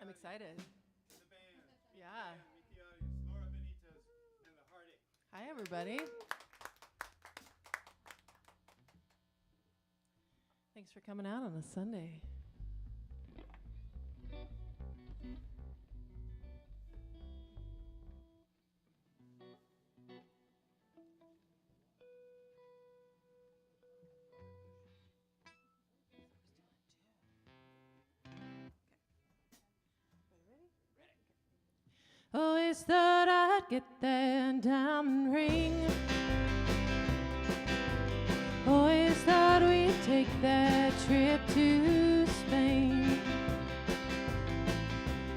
I'm excited. The band. Yeah. Meet the audience. Laura Benitez and the Heartache. Hi, everybody. Thanks for coming out on a Sunday. Always thought I'd get that diamond ring. Always thought we'd take that trip to Spain.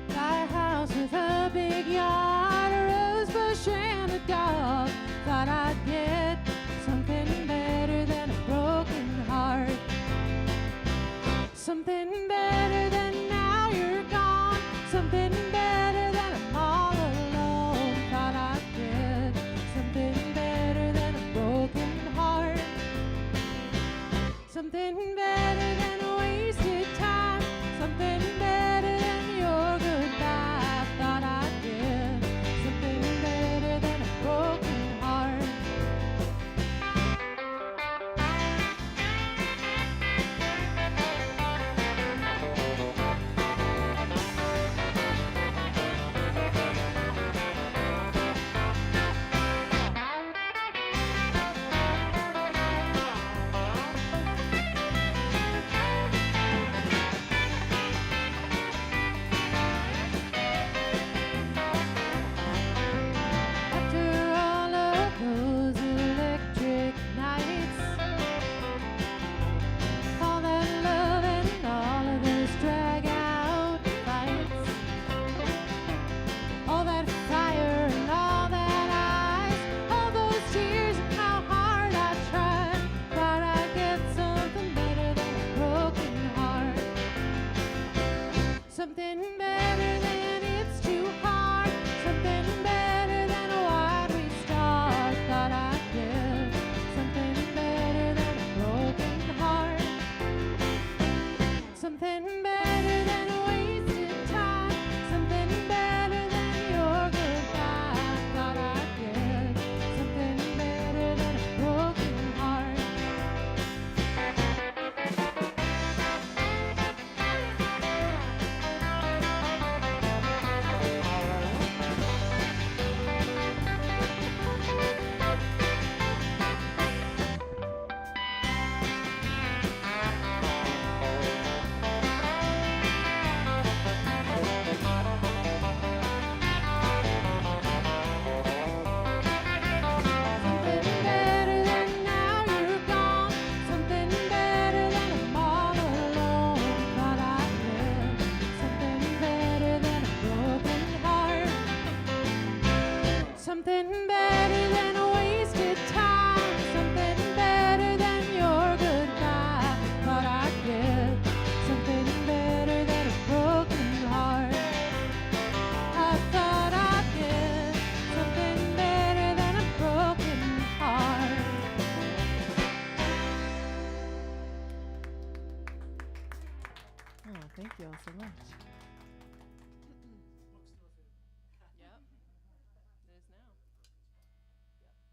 Buy a house with a big yard, a rose bush and a dog. Thought I'd get something better than a broken heart. Something better than now you're gone. Something better than I'm all alone. Thought I'd get something better than a broken heart. Something better than wasted time. Something better than your goodbye. Thought I'd get something better than a broken heart. After all of those electric nights, all that love and all of those drag-out fights, all that fire and all that ice, all those tears and how hard I tried, thought I'd get something better than a broken heart. Something better than it's too hard. Something better than why we start. Thought I'd get something better than a broken heart. Something better than wasted time. Something better than your goodbye. Thought I'd get something better than a broken heart. Something better than now you're gone. Something better than I'm all alone. Thought I'd get something better than a broken heart. Something better than wasted time. Something better than your goodbye. Thought I'd get something better than a broken heart. I thought I'd get something better than a broken heart. Oh, thank you all so much. Bookstore food. Yep. It is now. Yep.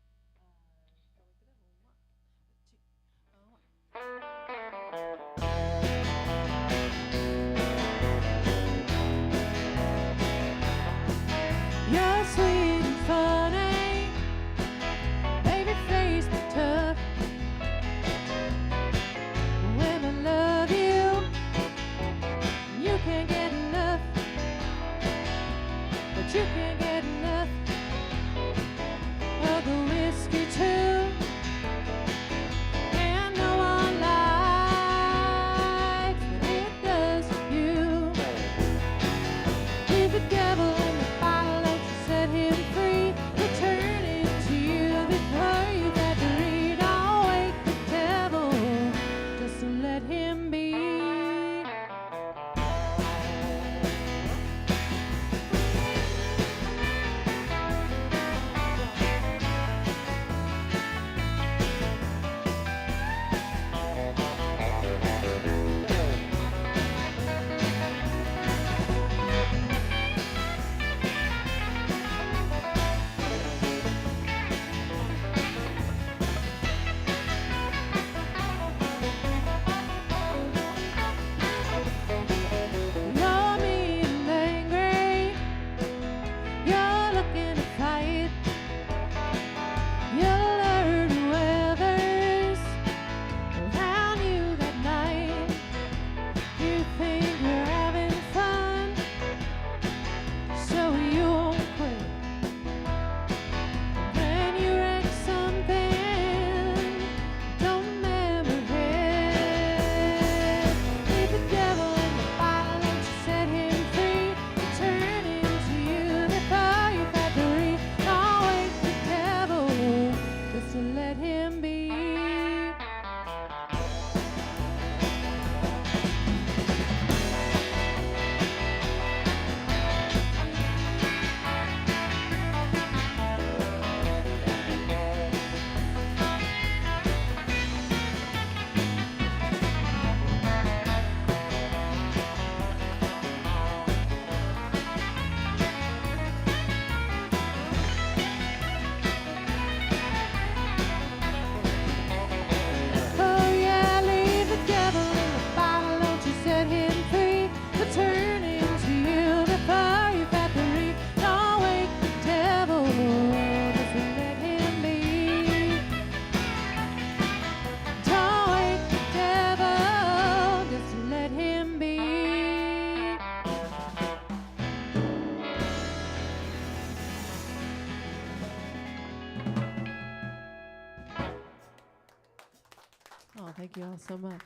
Thank you all so much.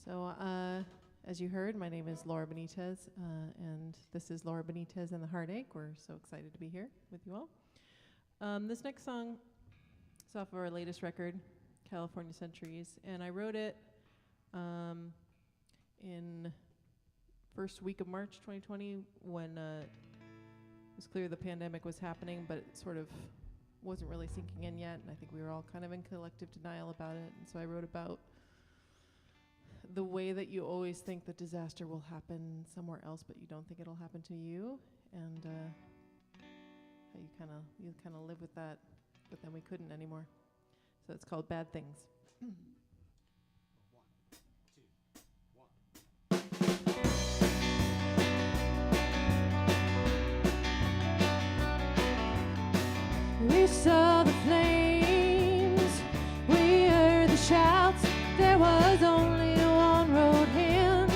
So, as you heard, my name is Laura Benitez, and this is Laura Benitez and the Heartache. We're so excited to be here with you all. This next song is off of our latest record, California Centuries, and I wrote it in first week of March 2020 when it was clear the pandemic was happening, but it sort of wasn't really sinking in yet, and I think we were all kind of in collective denial about it. And so I wrote about the way that you always think that disaster will happen somewhere else, but you don't think it'll happen to you, and how you kind of live with that, but then we couldn't anymore. So it's called Bad Things. We saw the flames, we heard the shouts. There was only one road in,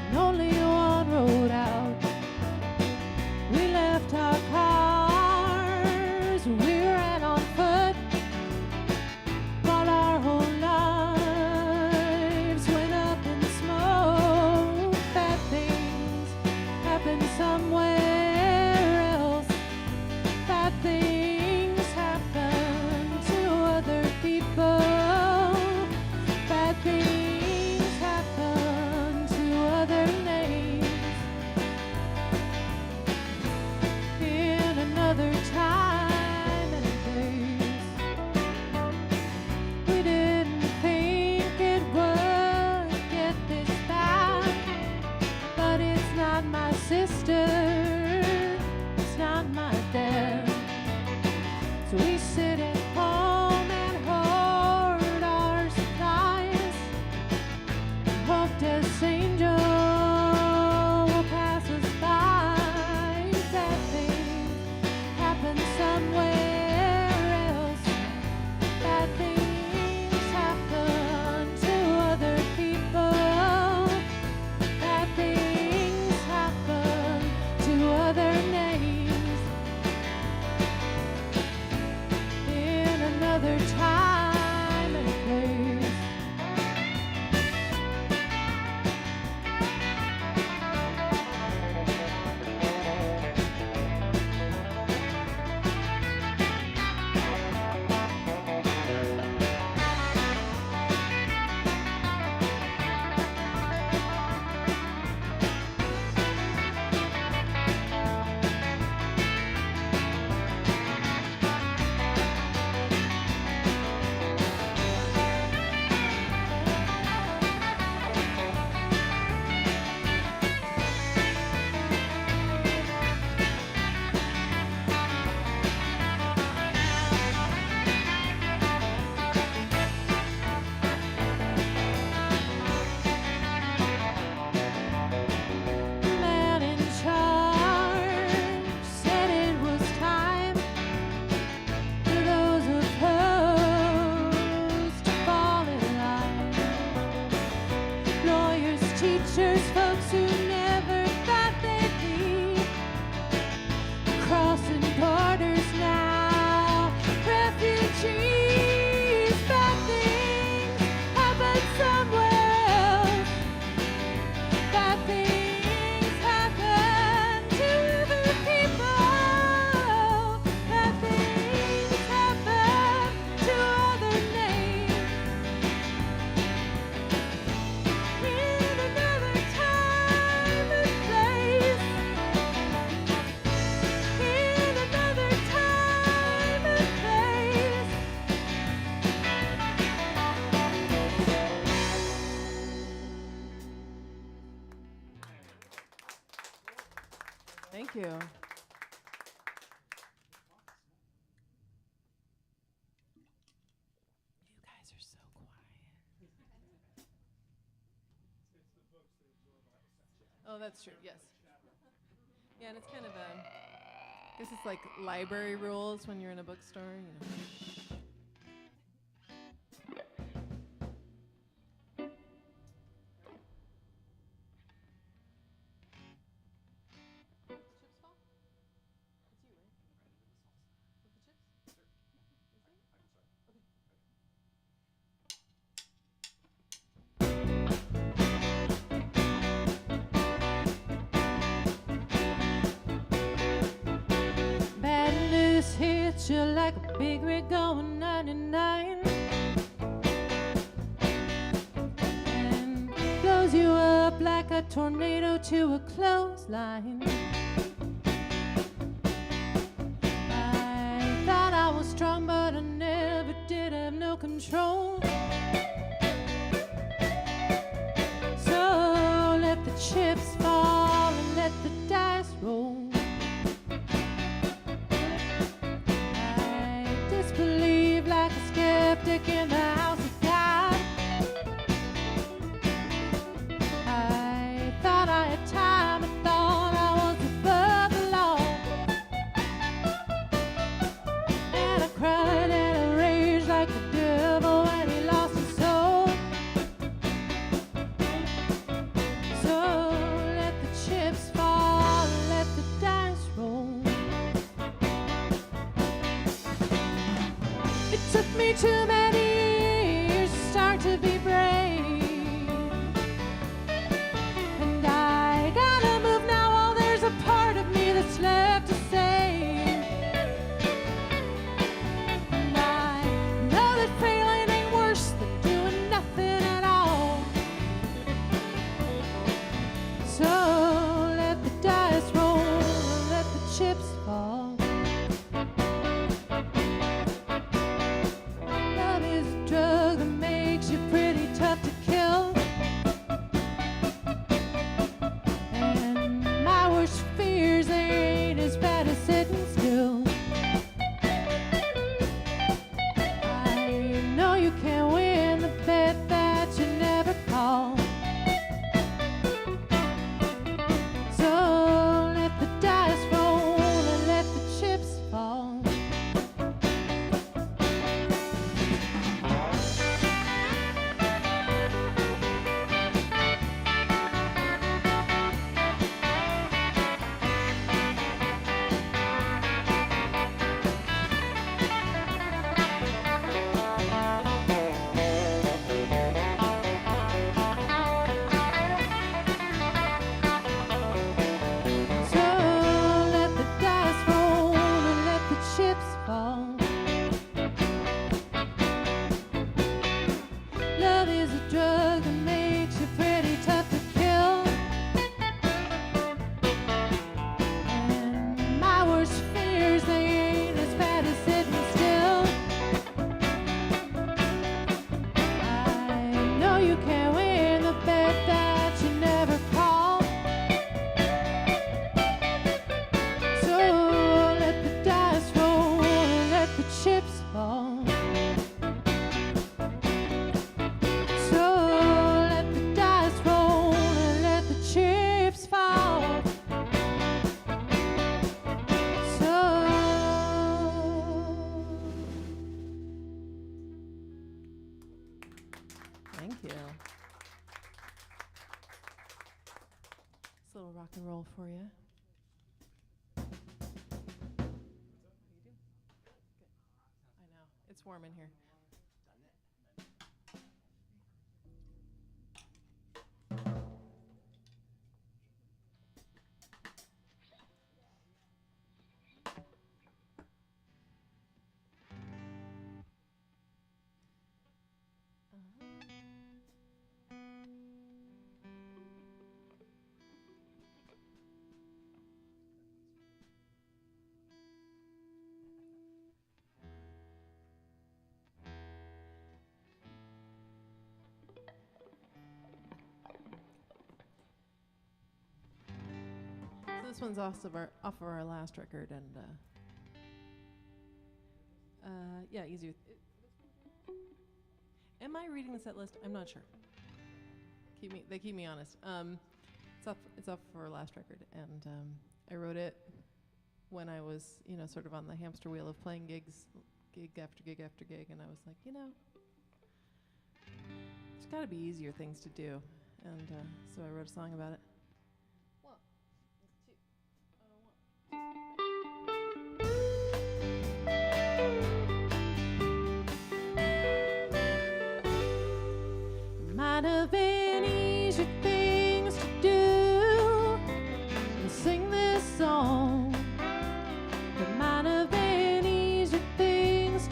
and only one road out. We left our cars, we ran on foot, while our whole lives went up in smoke. Bad things happen somewhere else. Bad things happen to other people. Bad things happen to other names. In another time and place, we didn't think it would get this bad, but it's not my sister, it's not my dad. So we sit at home and hoard our supplies, and hope this angel will pass us by. Bad things happen somewhere else. Bad things happen to other people. Bad things happen to other names. In another time and place. The man in charge said it was time for those opposed to fall in line. Lawyers, teachers, folks who never thought they'd be crossing borders now. Refugees, bad things happen somewhere else. Bad things happen to other people. Bad things happen to other names. In another time and place. In another time and place. Thank you. You guys are so quiet. Oh, that's true. Yes. Yeah, and it's kind of I guess it's like library rules when you're in a bookstore, you know. Chips fall? It's you, right? big rig going 99 and blows you up like a tornado to a clothesline. I thought I was strong, but I never did have no control. So let the chips fall and let the dice roll. I disbelieve like a skeptic in the house of God. I thought I had time, I thought I was above the law. And I cried and I raged like the devil when he lost his soul. So let the chips fall and let the dice roll. It took me too many years to start to be brave, and I gotta move now. Oh, there's a part of me that's left to save, and I know that failing ain't worse than doing nothing at all. So let the dice roll and let the chips fall. Love is a drug that makes you pretty tough to kill. And my worst fears, they ain't as bad as sitting still. I know you can't win the bet that you never call. So let the dice roll and let the chips fall. So let the dice roll and let the chips fall. Love is a drug that makes you pretty tough to kill. And my worst fears, they ain't as bad as sitting still. I know you can't win the bet that you never call. So let the dice roll and let the chips fall. So let the dice roll and let the chips fall. So thank you. It's a little rock and roll for you. I know. It's warm in here. So this one's off of our last record, and yeah, easier. Am I reading the set list? I'm not sure. They keep me honest. It's off for our last record, and I wrote it when I was, sort of on the hamster wheel of playing gigs, gig after gig after gig, and I was like, there's got to be easier things to do, and so I wrote a song about it. Might have been easier things to do than sing this song. There might have been easier things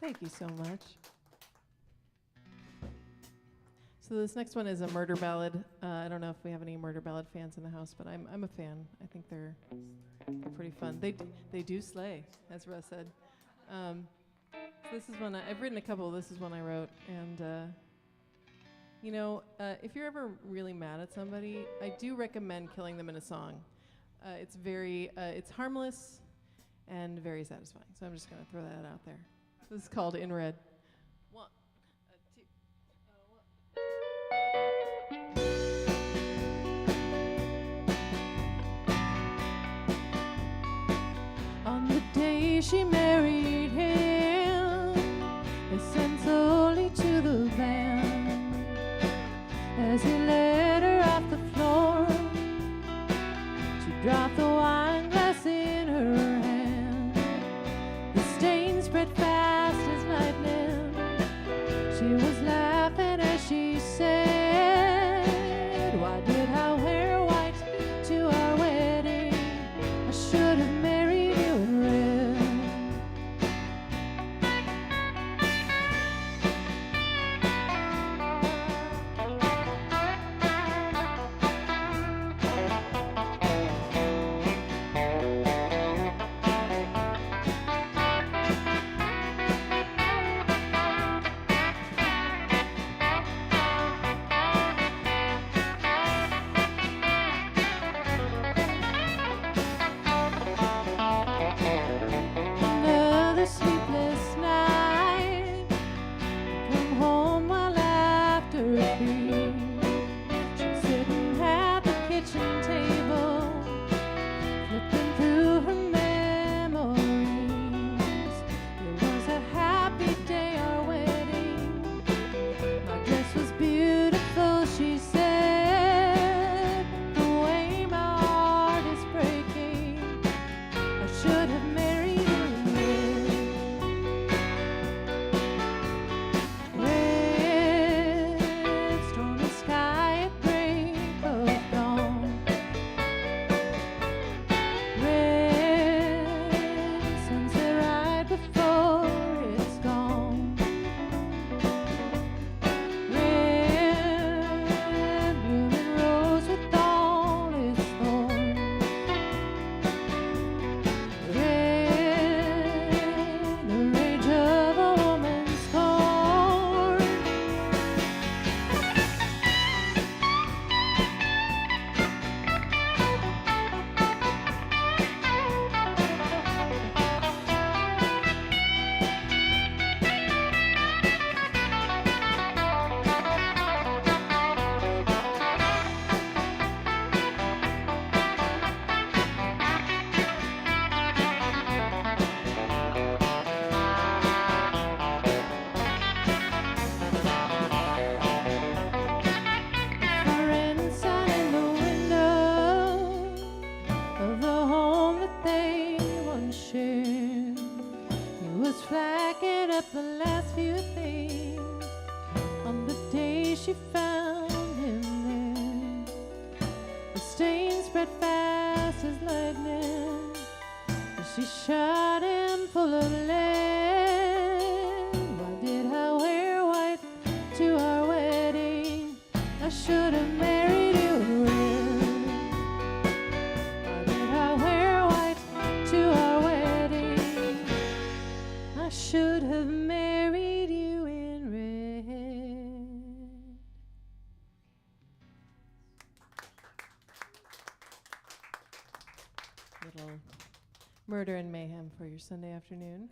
Thank you so much. So this next one is a murder ballad. I don't know if we have any murder ballad fans in the house, but I'm a fan. I think they're pretty fun. They do slay, as Russ said. So this is one I've written a couple. This is one I wrote, and if you're ever really mad at somebody, I do recommend killing them in a song. It's harmless and very satisfying. So I'm just gonna throw that out there. This is called In Red. One, two, one. On the day she married him, they sent Zoe to the van. As he led her off the floor, she dropped the wine glass in her hand. The stain spread fast as lightning. She was laughing as she said, "Why did I wear white to our wedding? I should have married you in red." Another sleepless night. Come home while after a beat. She's sitting at the kitchen table, flipping through her memories. It was a happy day, our wedding. My dress was beautiful, she said. The way my heart is breaking, I should have married you red. Red, stormy sky at break of dawn. Red, sunset right before it's gone. Red, blooming rose with all its thorns. Red, the rage of a woman's scorn. Foreign sun in the window of the home that they once shared. He was flacking up the last few things on the day she found him there. The stain spread fast as lightning as she shot him full of lead. Why did I wear white to our wedding? I should have married you red. Why did I wear white to our wedding? I should have married you in red. Little murder and mayhem for your Sunday afternoon.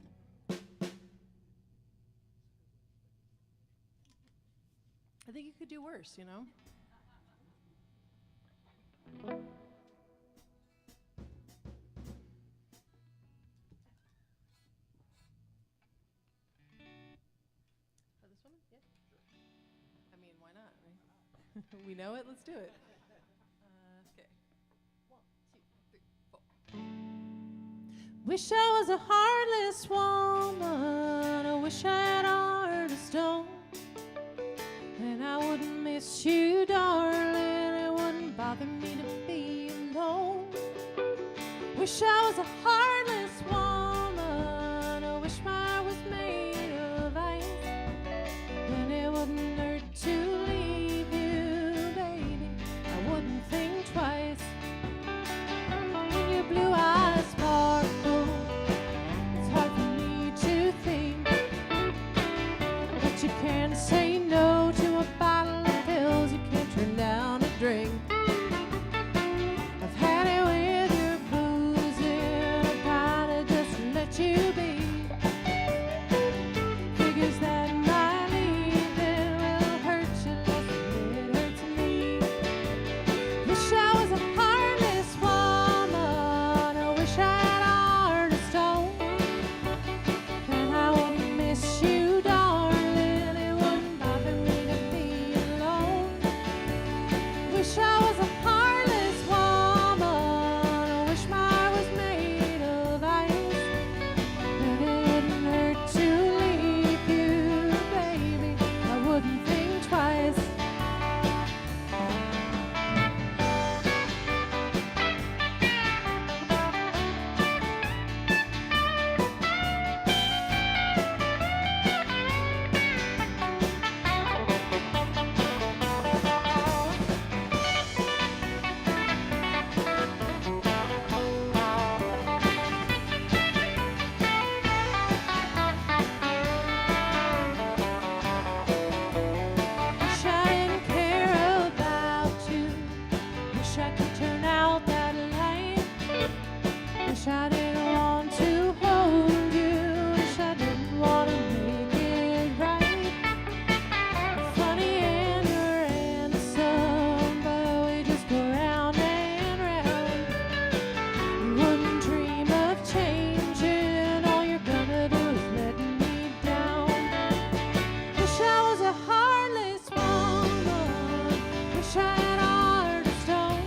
I think you could do worse, you know? Oh, this one? Yeah. I mean, why not, right? We know it, let's do it. Okay. 1, 2, 3, 4. Wish I was a heartless woman. I wish I had a heart of stone. And I wouldn't miss you, darling. It wouldn't bother me to be alone. Wish I was a heartless woman. I wish my heart was made of Wish I didn't want to hold you. Wish I didn't want to make it right. Funny and you're handsome, but we just go round and round. You wouldn't dream of changing. All you're gonna do is let me down. Wish I was a heartless woman. Wish I had a heart of stone.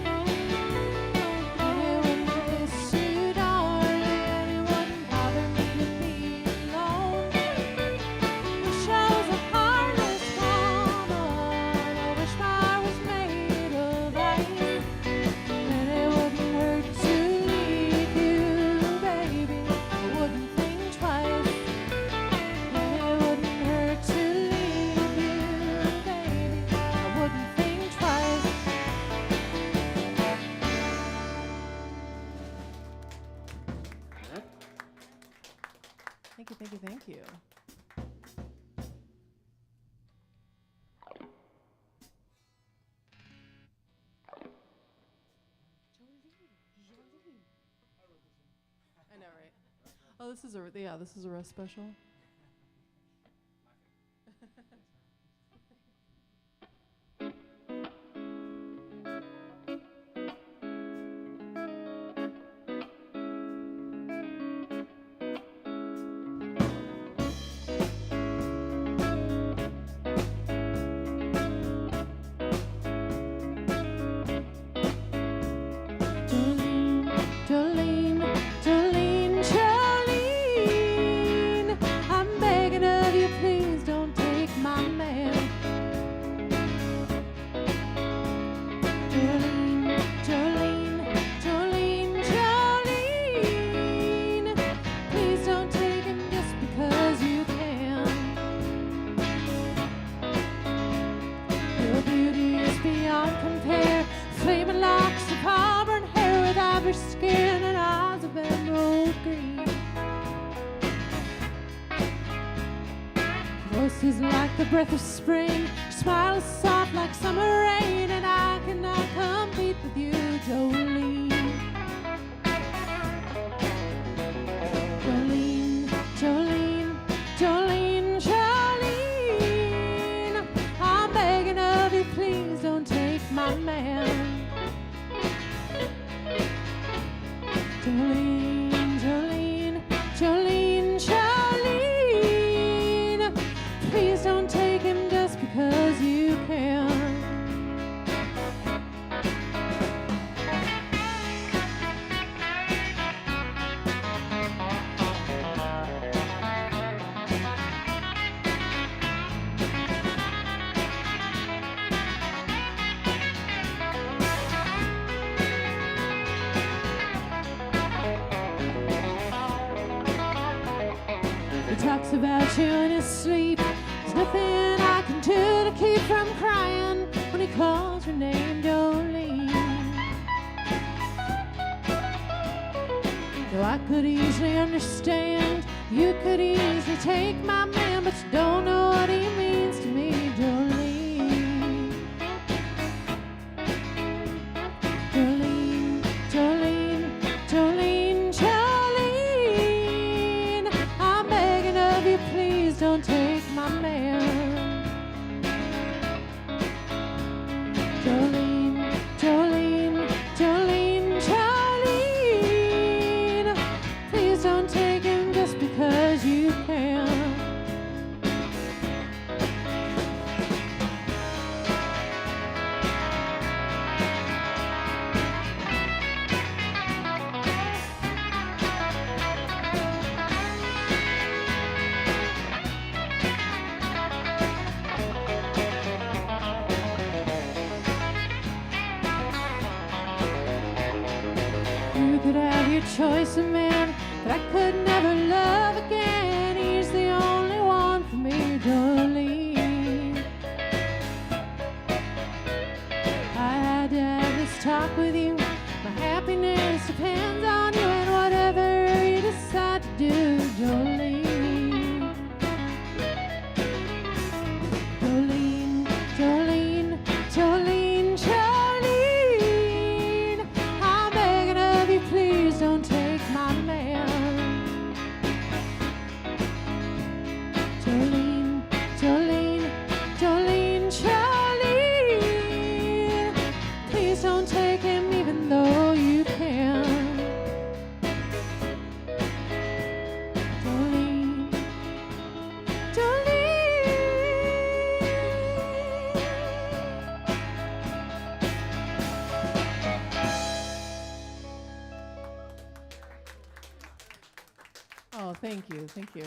And it wouldn't miss you, darling. It wouldn't bother me to be alone. Wish I was a heartless woman. I wish my heart was made of ice. And it wouldn't hurt to leave you, baby. I wouldn't think twice. And it wouldn't hurt to leave you, baby. I wouldn't think twice. Thank you, thank you, thank you. I know, right? Oh, this is a Russ special. Jolene, Jolene, Jolene, I'm begging of you, please don't take my man. Jolene, Jolene, Jolene, Jolene, please don't take him just because you can. Your beauty is beyond compare, flaming locks of auburn hair with ivory skin and eyes of emerald green. Voice is like the breath of spring, your smile is soft like summer rain, and I cannot compete with you, Jolene. Jolene, Jolene, Jolene, Jolene, I'm begging of you, please don't take my man. Jolene, Jolene, Jolene, Jolene, please don't take him just because you can. He talks about you in his sleep. There's nothing I can do to keep from crying when he calls your name, Jolene. Though I could easily understand, you could easily take my man, but you don't know what he means to me, Jolene. Jolene, Jolene, Jolene, Jolene, I'm begging of you, please don't take my man. Jolene, Jolene, Jolene, Jolene, please don't take him just because you can. You could have your choice of man, but I could never love again. He's the only one for me, Jolene. I had to have this talk with you. My happiness depends on you and whatever you decide to do, Jolene. Jolene, Jolene, Jolene, Jolene, I'm begging of you, please don't take my Oh, thank you, thank you.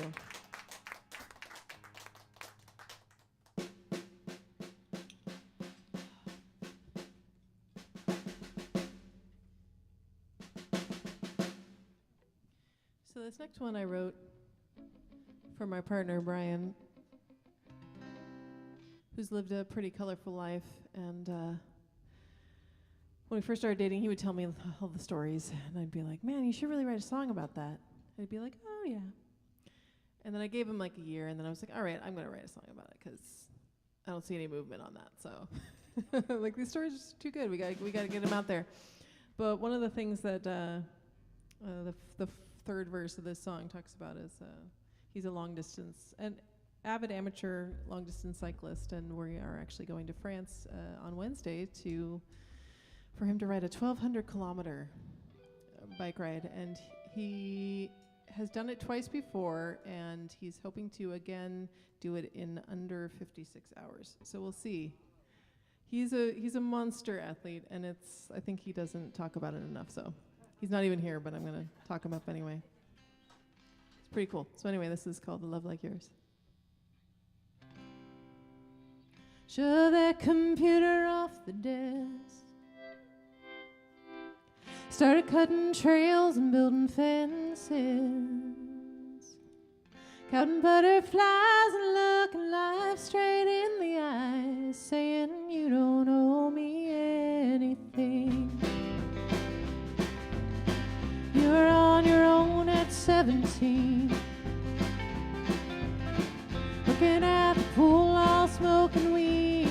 So this next one I wrote for my partner, Brian, who's lived a pretty colorful life. And when we first started dating, he would tell me all the stories. And I'd be like, man, you should really write a song about that. And he'd be like, oh, yeah. And then I gave him like a year. And then I was like, all right, I'm going to write a song about it because I don't see any movement on that. So like these stories are just too good. We got to get them out there. But one of the things that the third verse of this song talks about is he's a an avid amateur long distance cyclist, and we are actually going to France on Wednesday for him to ride a 1,200 kilometer bike ride, and he has done it twice before, and he's hoping to again do it in under 56 hours. So we'll see. He's a monster athlete, and I think he doesn't talk about it enough. So he's not even here, but I'm gonna talk him up anyway. It's pretty cool. So anyway, this is called "The Love Like Yours." Shove that computer off the desk. Started cutting trails and building fences. Counting butterflies and looking life straight in the eyes, saying you don't owe me anything. You were on your own at 17, looking at the pool all smoking weed.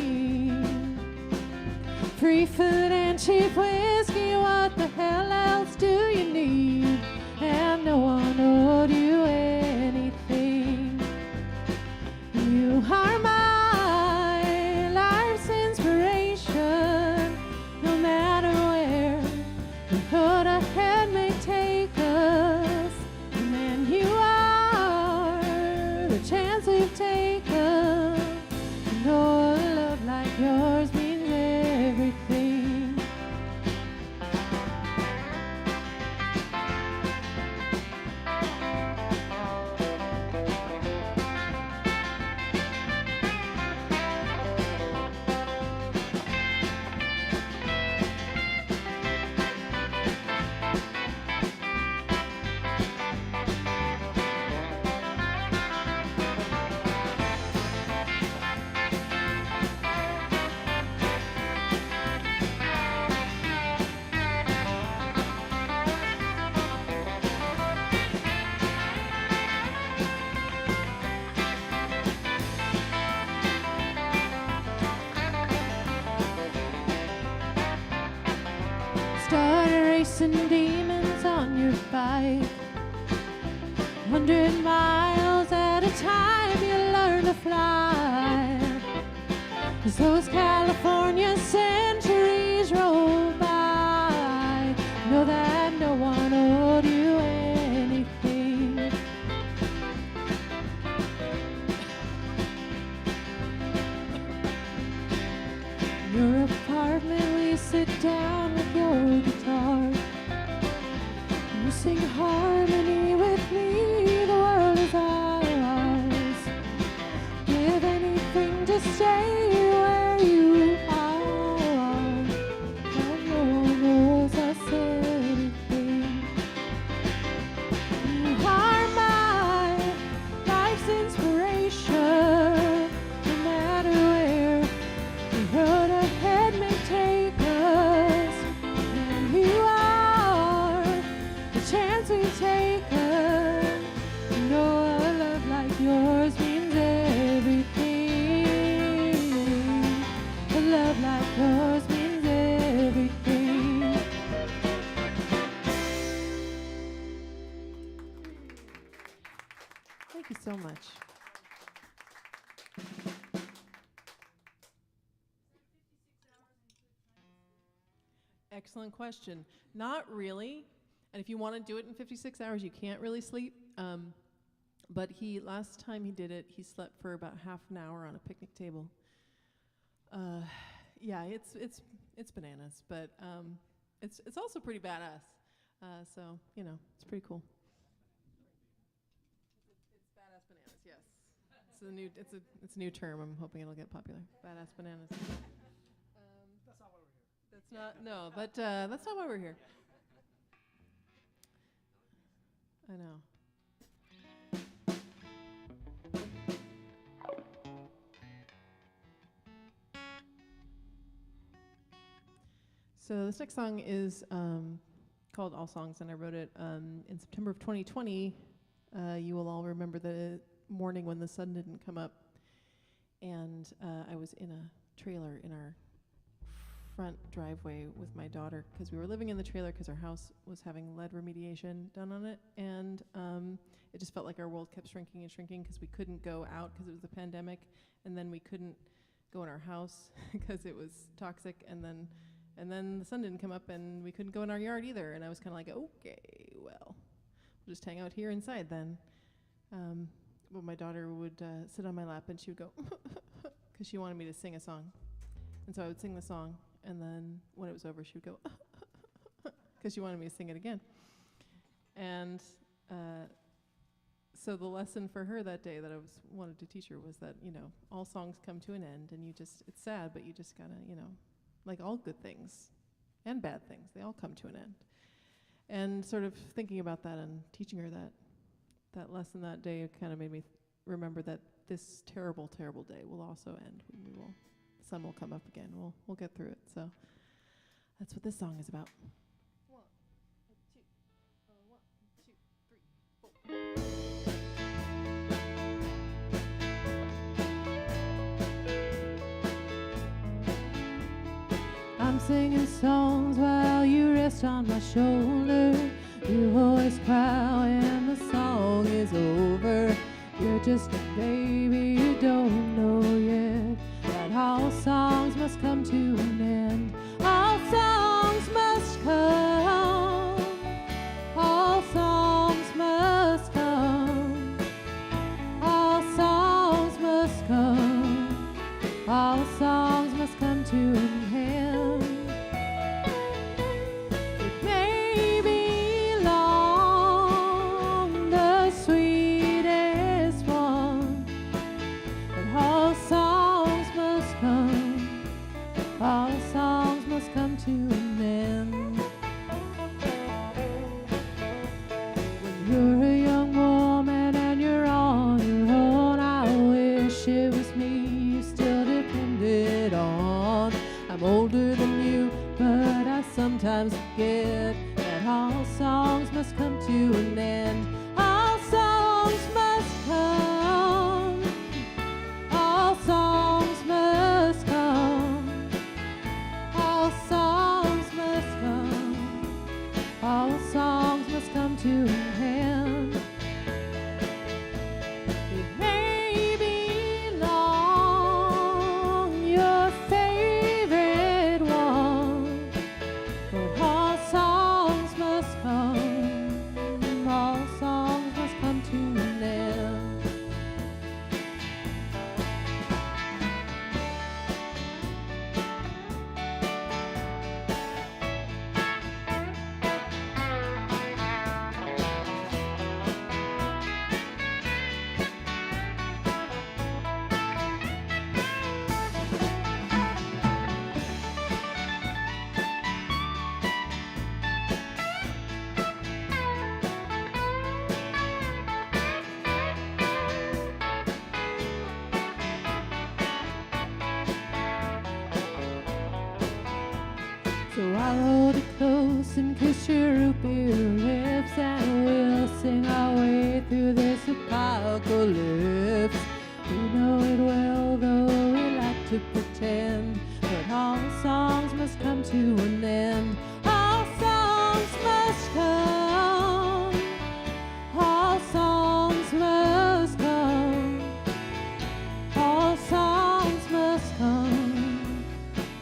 Free food and cheap whiskey, what the hell else do you need? And no one owed you anything. You are my life's inspiration, no matter where the road ahead may take us. And then you are the chance we've taken. You know a love like yours means everything. Started racing demons on your bike, 100 miles at a time you learn to fly. As those California centuries roll by, know that no one owed you anything. Your apartment, we sit down with your guitar. You sing harmony with me, the world is ours. Give anything to stay where you are. And no one knows us anything. You are my life's inspiration, no matter where the road ahead may take us. And you are the chance we've taken. You know a love like yours means everything. A love like yours means everything. Thank you so much. Excellent question. Not really. And if you want to do it in 56 hours, you can't really sleep. But last time he did it, he slept for about half an hour on a picnic table. Yeah, it's bananas, but it's also pretty badass. So it's pretty cool. It's a new term. I'm hoping it'll get popular. Badass bananas. That's not why we're here. That's not no, but that's not why we're here. I know. So this next song is called All Songs, and I wrote it in September of 2020. You will all remember the morning when the sun didn't come up, and I was in a trailer in our front driveway with my daughter because we were living in the trailer because our house was having lead remediation done on it, and it just felt like our world kept shrinking and shrinking because we couldn't go out because it was the pandemic, and then we couldn't go in our house because it was toxic, and then the sun didn't come up and we couldn't go in our yard either, and I was kind of like, okay, well, we'll just hang out here inside then. Well, my daughter would sit on my lap and she would go because she wanted me to sing a song, and so I would sing the song, and then when it was over she would go because she wanted me to sing it again. And so the lesson for her that day that I wanted to teach her was that, you know, all songs come to an end, and it's sad, but you just gotta, you know, like all good things and bad things, they all come to an end. And sort of thinking about that and teaching her that lesson that day kind of made me remember that this terrible, terrible day will also end. The sun will come up again. We'll get through it. So that's what this song is about. 1, 2, 1, 2, 3, 4. I'm singing songs while you rest on my shoulder. You always cry when the song is over. You're just a baby, you don't know yet that all songs must come to an end. All songs must come. All songs must come. All songs must come. All songs must come to an end. Sometimes forget that all songs must come to an end. All songs must come. All songs must come. All songs must come. All songs must come to an end. It may be long, your favorite one, but all songs must come. All songs must come to an end. So I'll hold it close and kiss your root beer lips, and we'll sing our way through this apocalypse. We know it well, though we like to pretend, but all songs must come to an end. All songs must come. All songs must come. All songs must come.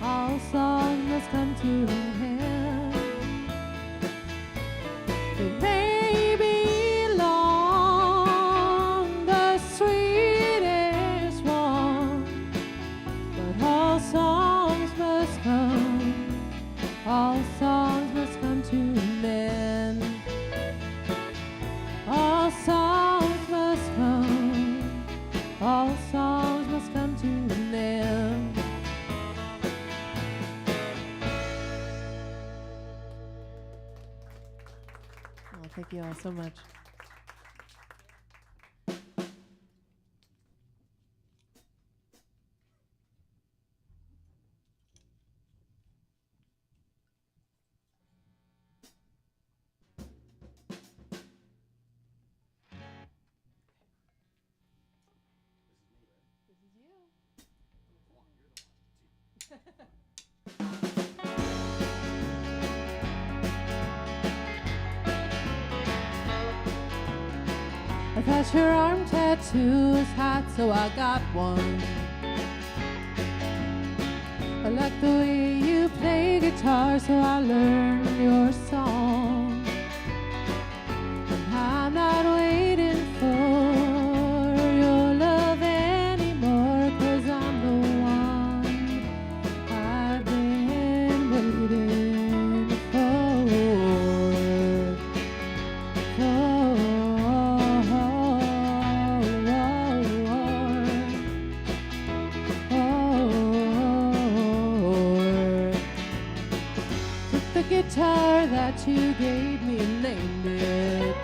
All songs must come to an end. It may be long, the sweetest one, but all songs must come. All songs must come to an end. All songs must come. All you all so much. I thought your arm tattoo was hot, so I got one. I like the way you play guitar, so I learned your song. And I'm not waiting for your love anymore, 'cause I'm the one I've been waiting for. Took the guitar that you gave me and named it.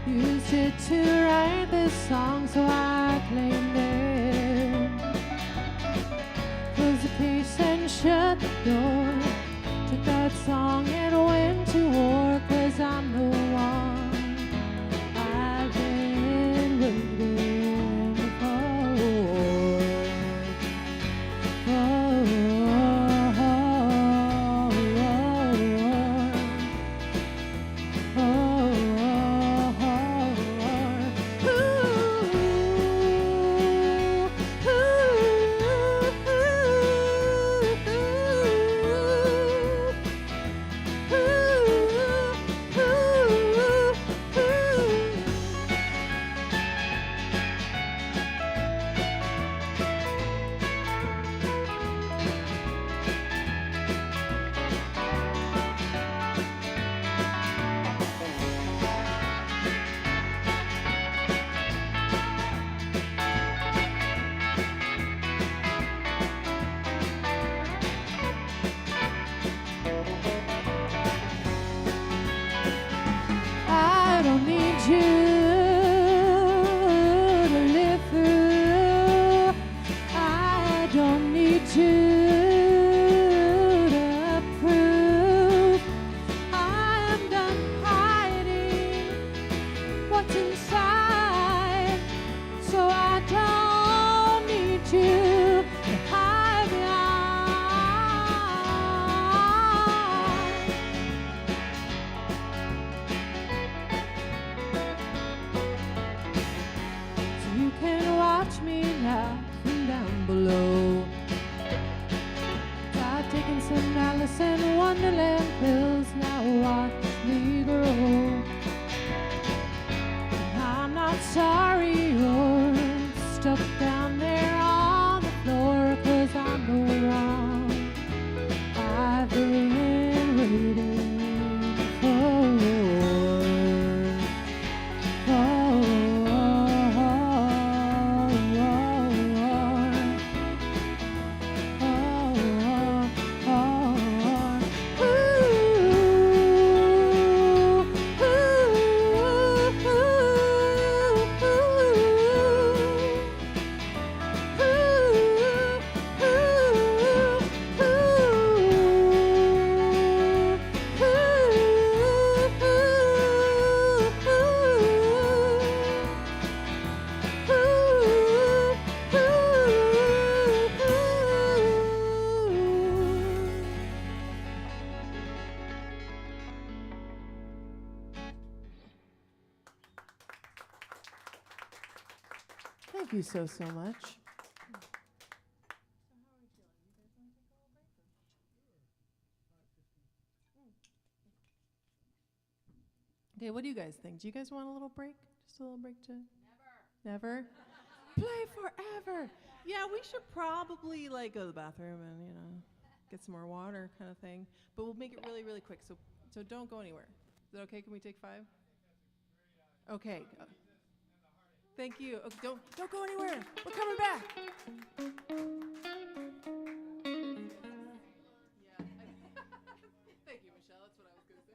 Used it to write this song, so I claimed it. Closed the case and shut the door. Took that song and went to war, 'cause I'm the one I've been waiting for. I don't need you to live through. I don't need you to prove. I am done hiding what's inside, so I don't need you to hide behind. So you can watch me now from down below. I've taken some Alice in Wonderland pills, now watch me grow. And I'm not sorry you're stuck down there on the floor, 'cause I'm the one I've been waiting for. Thank you so much. Okay, what do you guys think? Do you guys want a little break? Just a little break to... Never? Play forever. Yeah, we should probably like go to the bathroom and, you know, get some more water kind of thing. But we'll make it really, really quick. So don't go anywhere. Is that okay? Can we take 5? Okay. Thank you. Okay, don't go anywhere. We're coming back. Yeah. Thank you, Michelle. That's what I was going to say.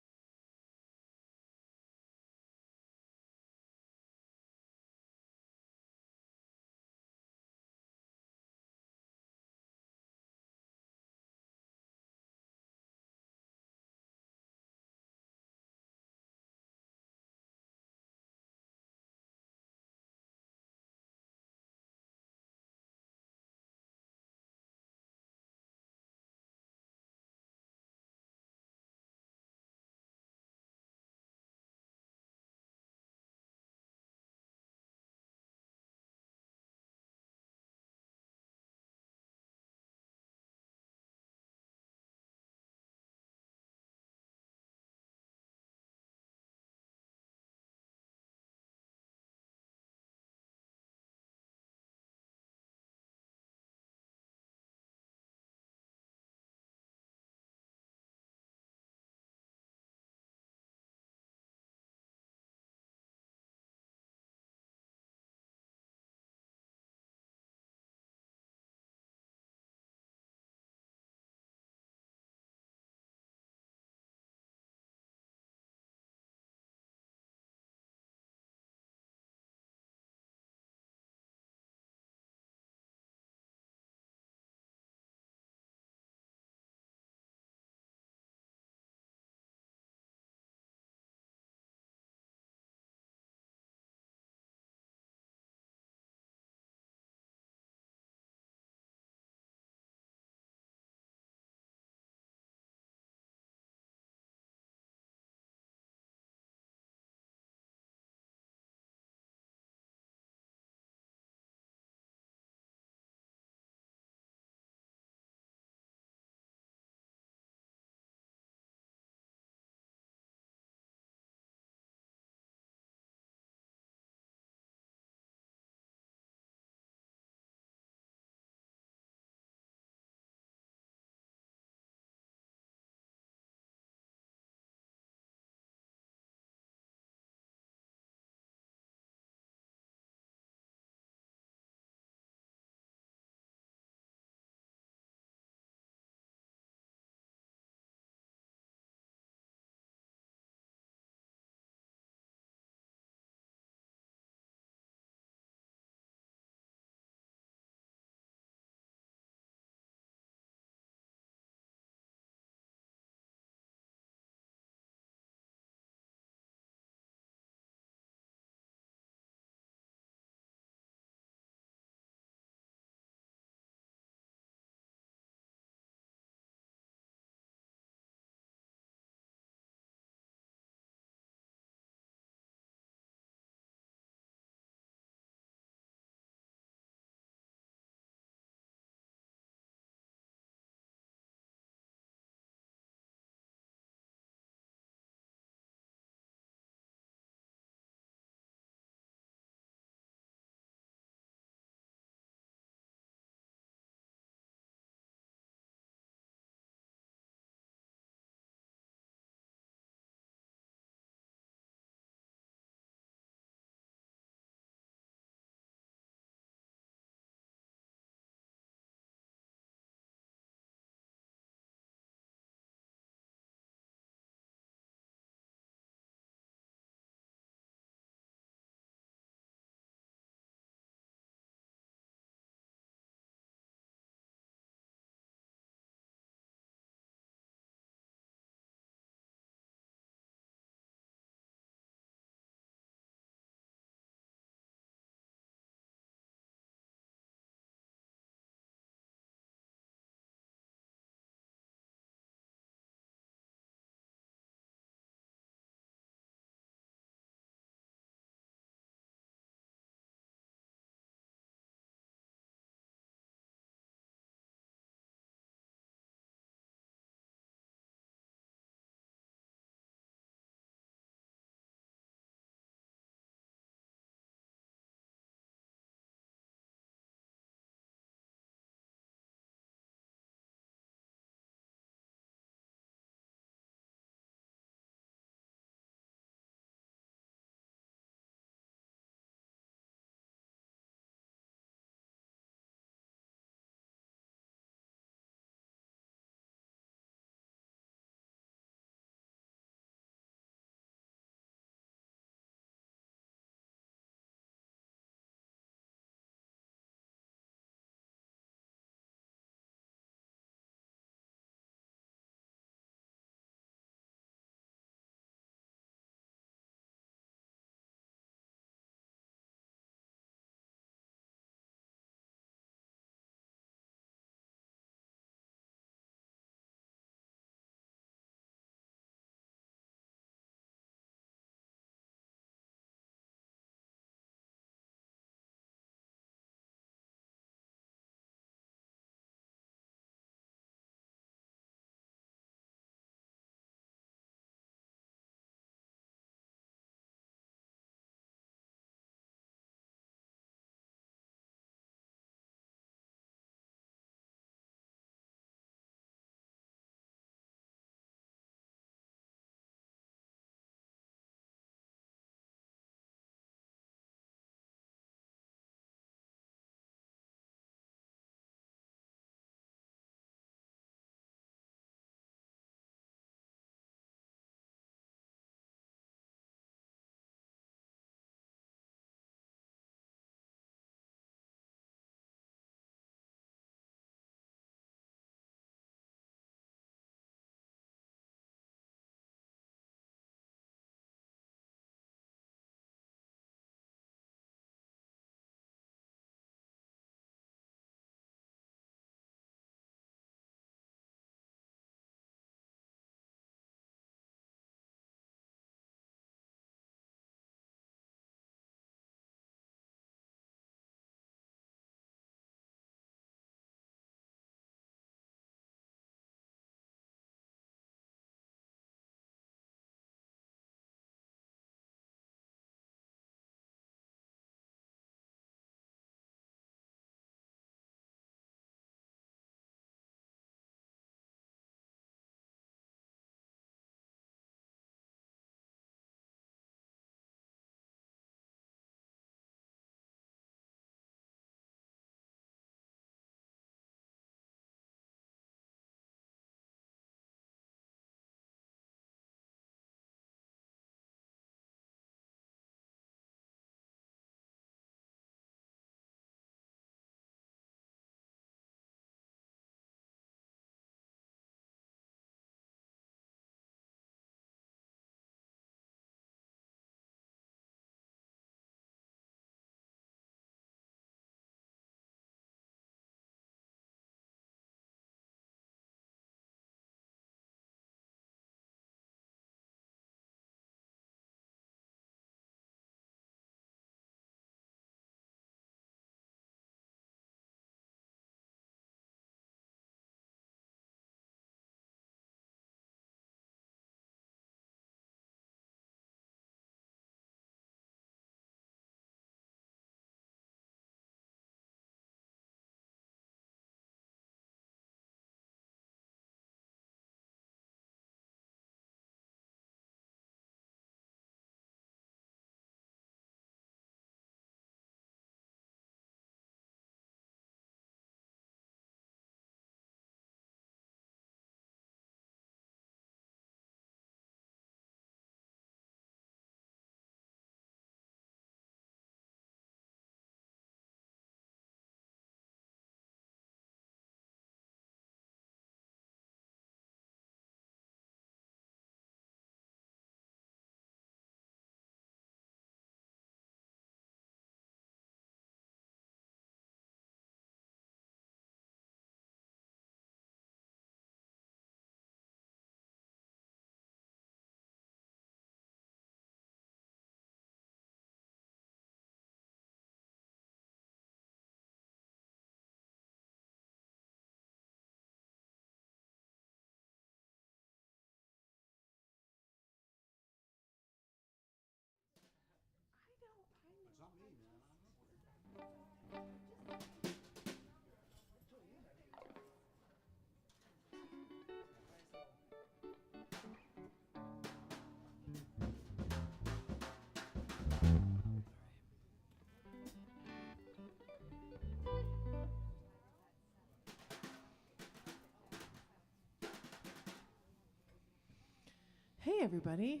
Hey, everybody.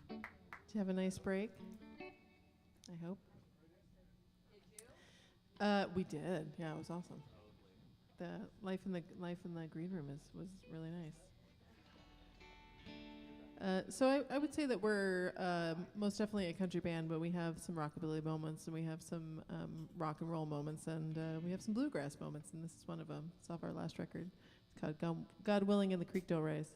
Did you have a nice break? I hope. We did. Yeah, it was awesome. The life in the green room was really nice. So I would say that we're most definitely a country band, but we have some rockabilly moments, and we have some rock and roll moments, and we have some bluegrass moments, and this is one of them. It's off our last record. It's called God Willing and the Creek Don't Rise.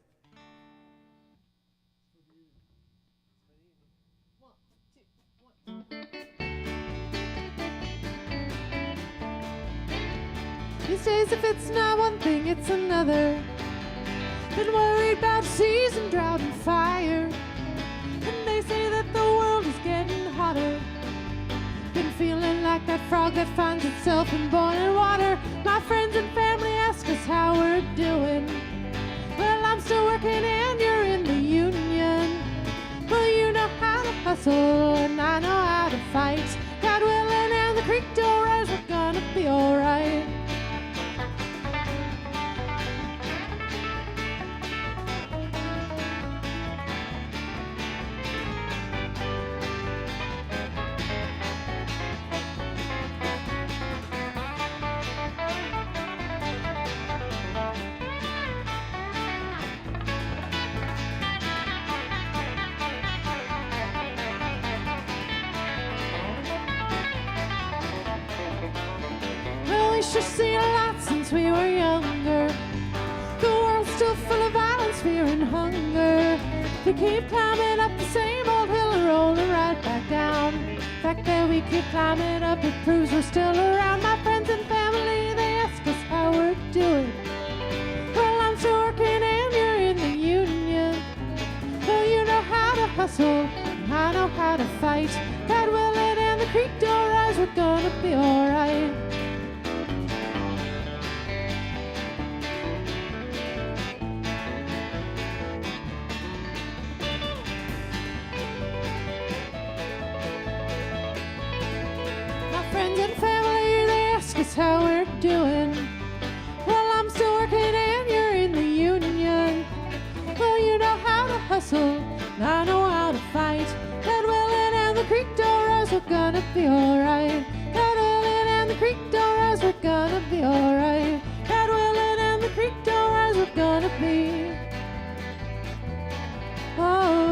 These days, if it's not one thing, it's another. Been worried about season, drought, and fire. And they say that the world is getting hotter. Been feeling like that frog that finds itself in boiling water. My friends and family ask us how we're doing. Well, I'm still working and you're in the union. Well, you know how to hustle and I know how to fight. God willing and the creek don't rise, we're gonna be alright. Sure seen a lot since we were younger. The world's still full of violence, fear, and hunger. We keep climbing up the same old hill and rolling right back down. The fact that we keep climbing up, it proves we're still around. My friends and family, they ask us how we're doing. Well, I'm still working and you're in the union. Well, you know how to hustle and I know how to fight. God willing and the creek don't rise, we're gonna be alright. Friends and family, they ask us how we're doing. Well, I'm still working and you're in the union. Well, you know how to hustle, and I know how to fight. God willing and the creek don't rise, we're gonna be alright. God willing and the creek don't rise, we're gonna be alright. God willing and the creek don't rise, we're gonna be alright.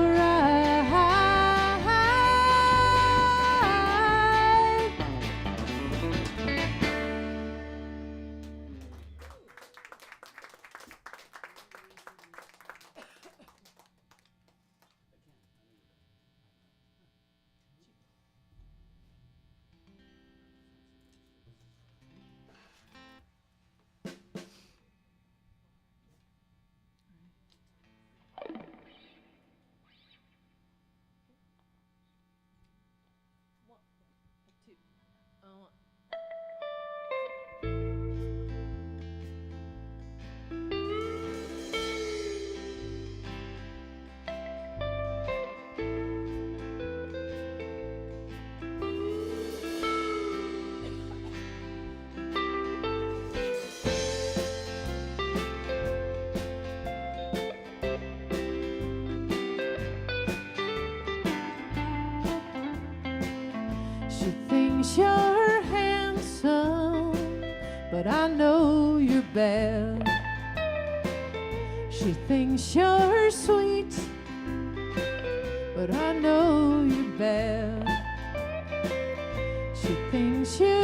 She thinks you're handsome, but I know you're bad. She thinks you're sweet, but I know you're bad. She thinks you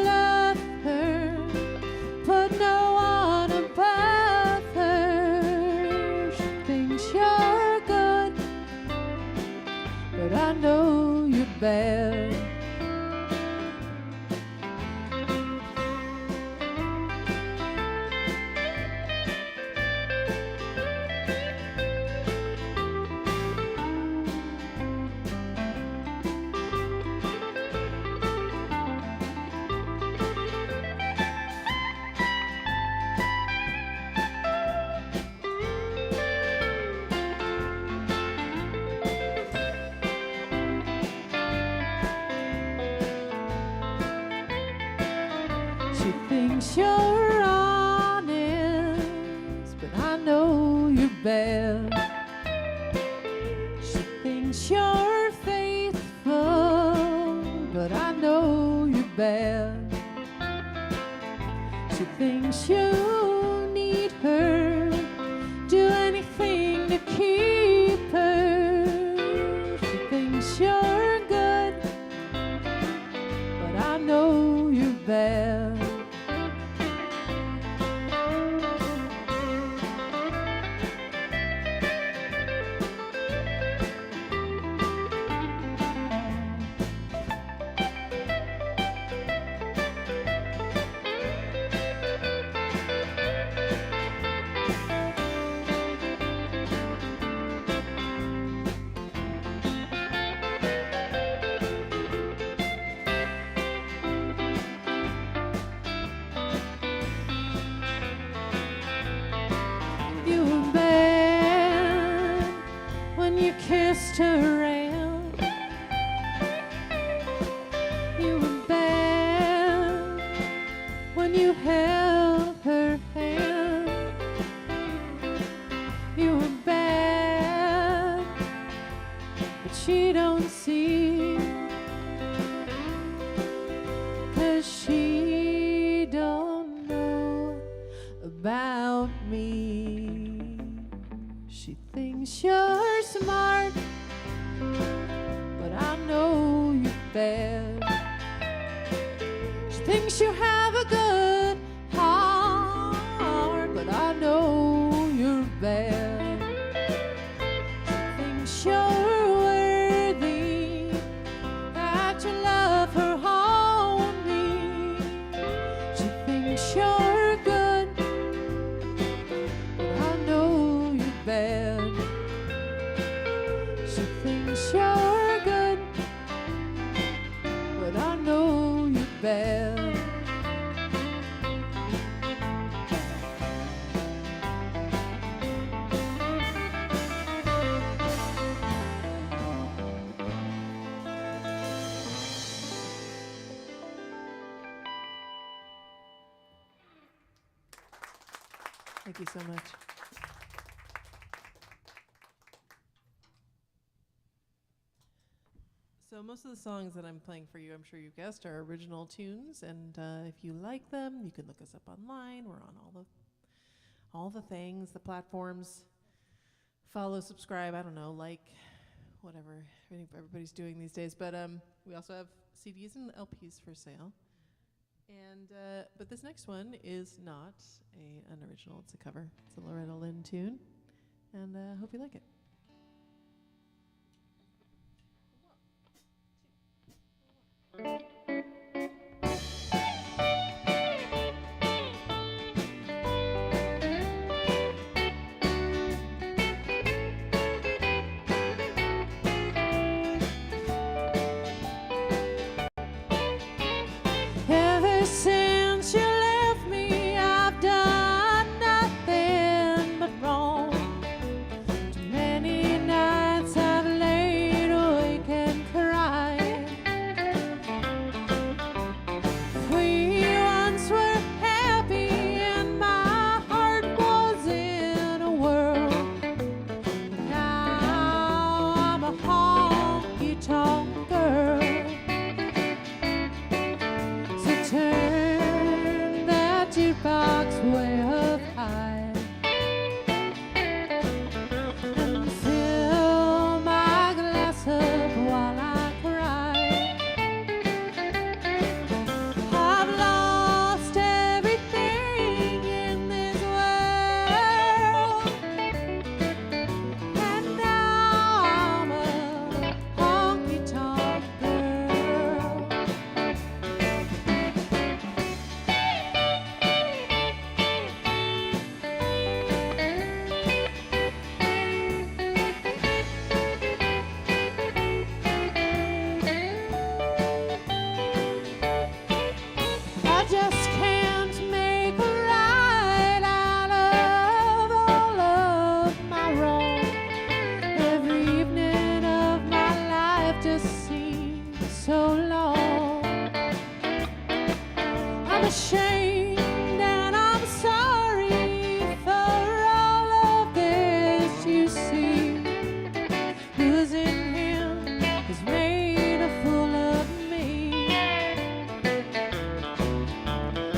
love her, but no one above her. She thinks you're good, but I know you're bad. She thinks you're honest, but I know you're bad. She thinks you're faithful, but I know you're bad. She thinks you need her, do anything to keep her. She thinks you're good, but I know you're bad. You were bad when you kissed her hand. You were bad when you held her hand. You were bad, but she don't see, 'cause she don't know about me. She thinks you're smart, but I know you're bad. She thinks you have a good heart, but I know you're bad. She thinks you're worthy, that you love her only. She thinks you're good, but I know you're bad. She thinks you're good, but I know you're bad. Thank you so much. So most of the songs that I'm playing for you, I'm sure you've guessed, are original tunes, and if you like them, you can look us up online. We're on all the things, the platforms. Follow, subscribe, I don't know, like, whatever everybody's doing these days. But we also have CDs and LPs for sale. And but this next one is not an original; it's a cover. It's a Loretta Lynn tune, and I hope you like it. Ever since you left me, I've done nothing but wrong. Too many I'm ashamed and I'm sorry for all of this, you see. Losing him has made a fool of me.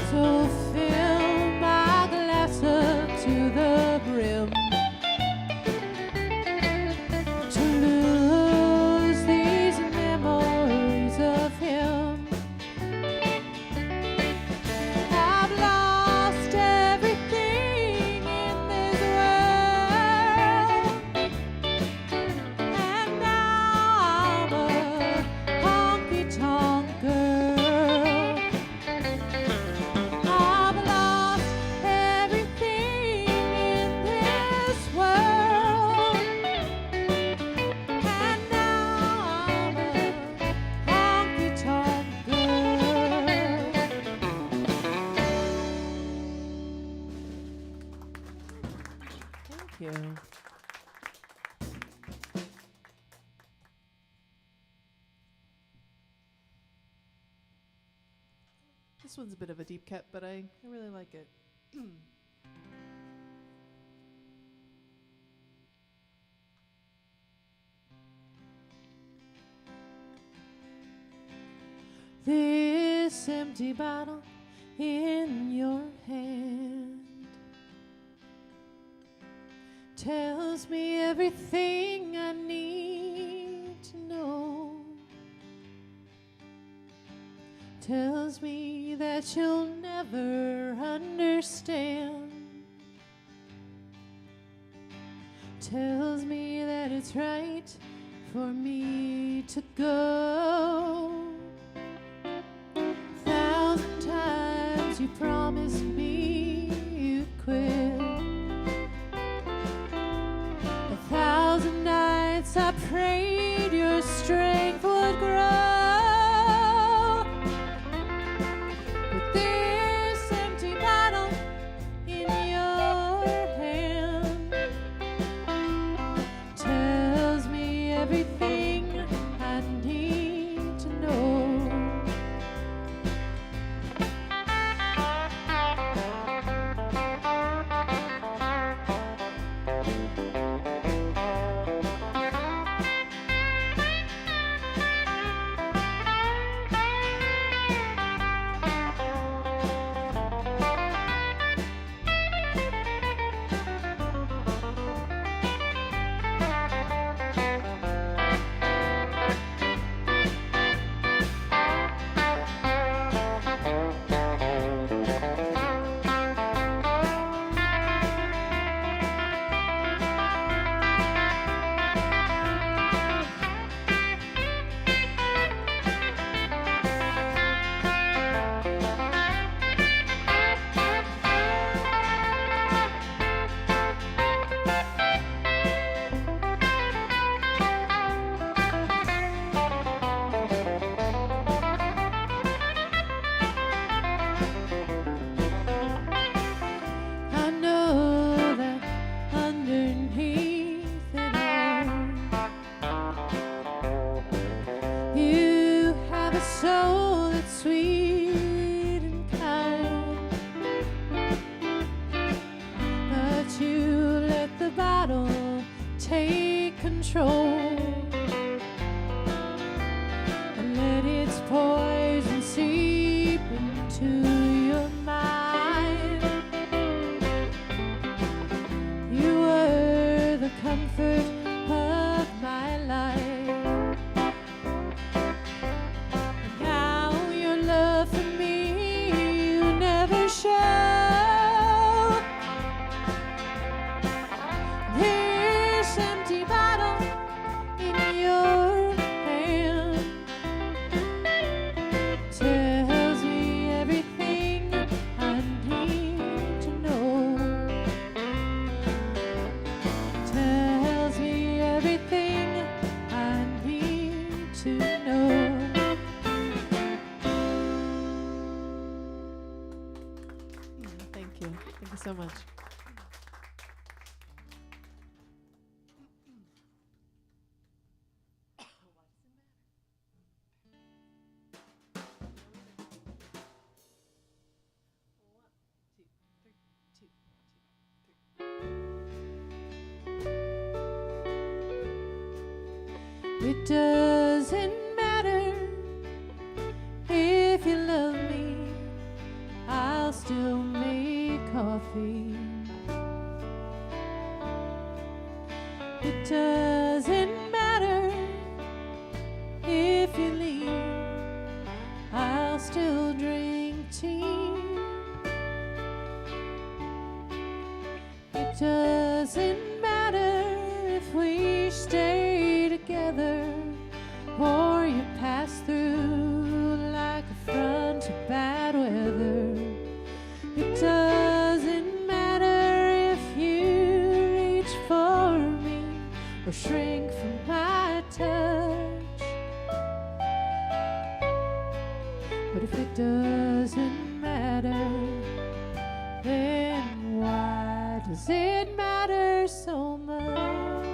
So fill my glass up to the brim. To lose these memories of him. I've lost everything in this world, and now I'm a honky-tonk girl. I've lost everything in this world, and now I'm a honky-tonk girl. Thank you. This one's a bit of a deep cut, but I really like it. This empty bottle in your hand tells me everything I need to know. Tells me that you'll never understand. Tells me that it's right for me to go. 1,000 times you promised me you'd quit. 1,000 nights I prayed your strength would grow. But this empty bottle in your hand tells me everything I need to know. I know that underneath it all, you have a soul that's sweet and kind, but you let the bottle take control and let its poison seep into your mind. You were the comfort of my life. And now your love for me you never show. This empty bottle in your hand tells me everything I need to know. Tells me everything I need to know. Thank you. Thank you so much. It doesn't matter if you love me, I'll still make coffee. It doesn't matter if you leave, I'll still drink tea. It doesn't matter if we stay together or you pass through like a front of bad weather. It doesn't matter if you reach for me or shrink from my touch. But if it doesn't matter, then why does it matter so much?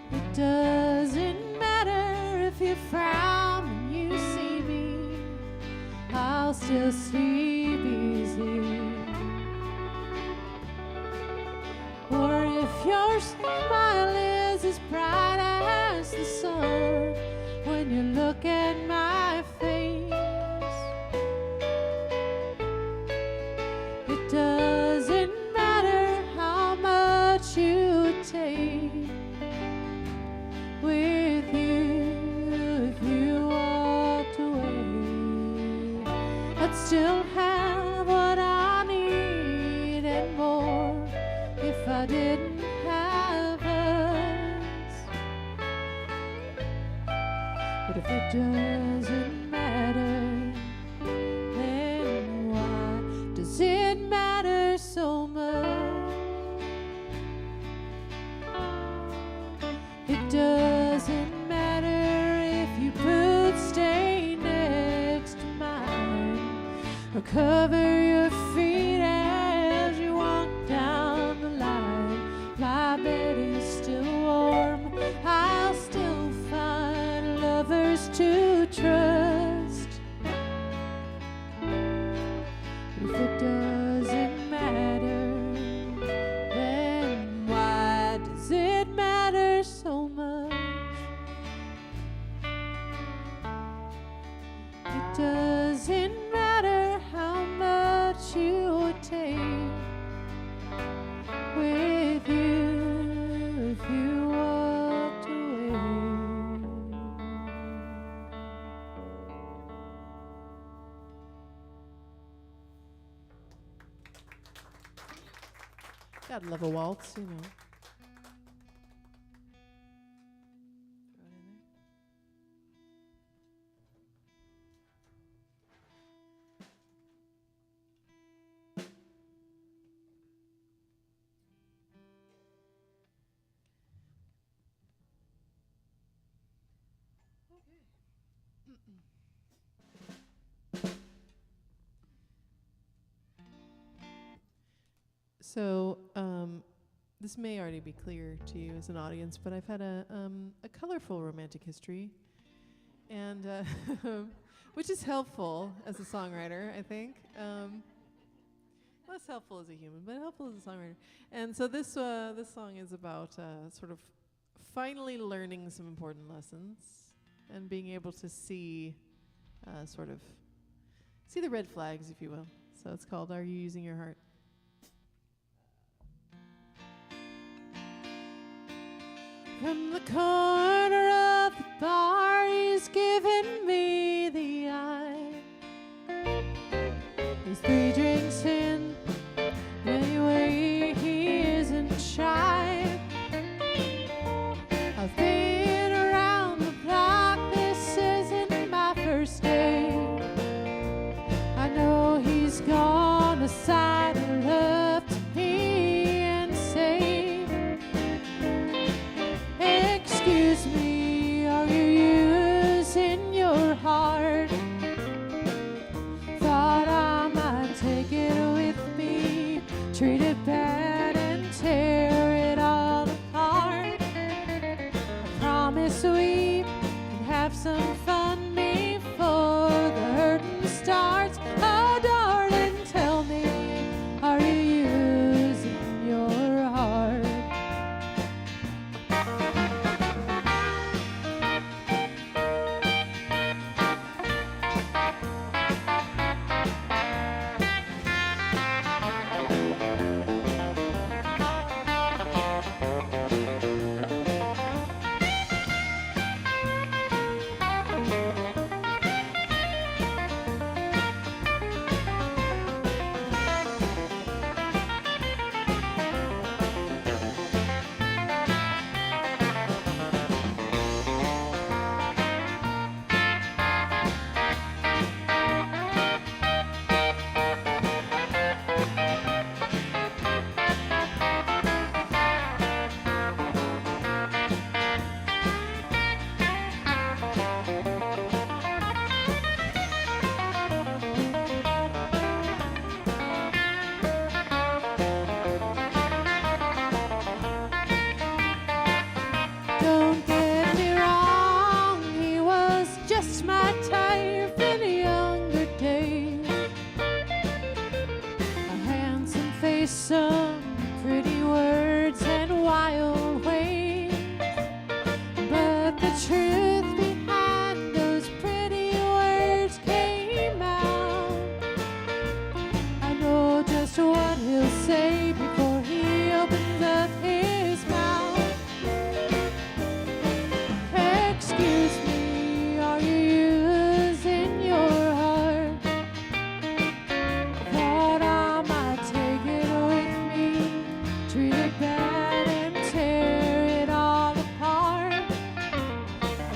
It doesn't matter if you frown when you see me, I'll still sleep easy. Or if your smile is as bright as the sun when you look at my face, it doesn't matter how much you take with you. If you walked away, I'd still have what I need and more if I didn't have us. But if it doesn't matter, then why does it matter so much? It doesn't matter if you put stay next to mine or cover your feet as you walk down the line. My bed is still warm, I'll still find lovers to trust. But if it doesn't matter, then why does it matter so much? It doesn't matter how much you would take with you if you walked away. Gotta love a waltz, you know. Throw it in there. So, this may already be clear to you as an audience, but I've had a colorful romantic history, and which is helpful as a songwriter, I think. Less helpful as a human, but helpful as a songwriter. And so this song is about sort of finally learning some important lessons and being able to see see the red flags, if you will. So it's called "Are You Using Your Heart?" From the corner of the bar, he's giving me the eye. He's 3 drinks in, anyway, he isn't shy. I've been around the block, this isn't my first day. I know he's gonna sidle up to me and say, excuse me, are you using your heart? Thought I might take it with me, treat it bad and tear it all apart. I promise we can have some fun before the hurting starts. Oh darling, tell me, are you using your heart? truth behind those pretty words came out. I know just what he'll say before he opens up his mouth. Excuse me, are you using your heart? Thought I might take it with me, treat it bad and tear it all apart. I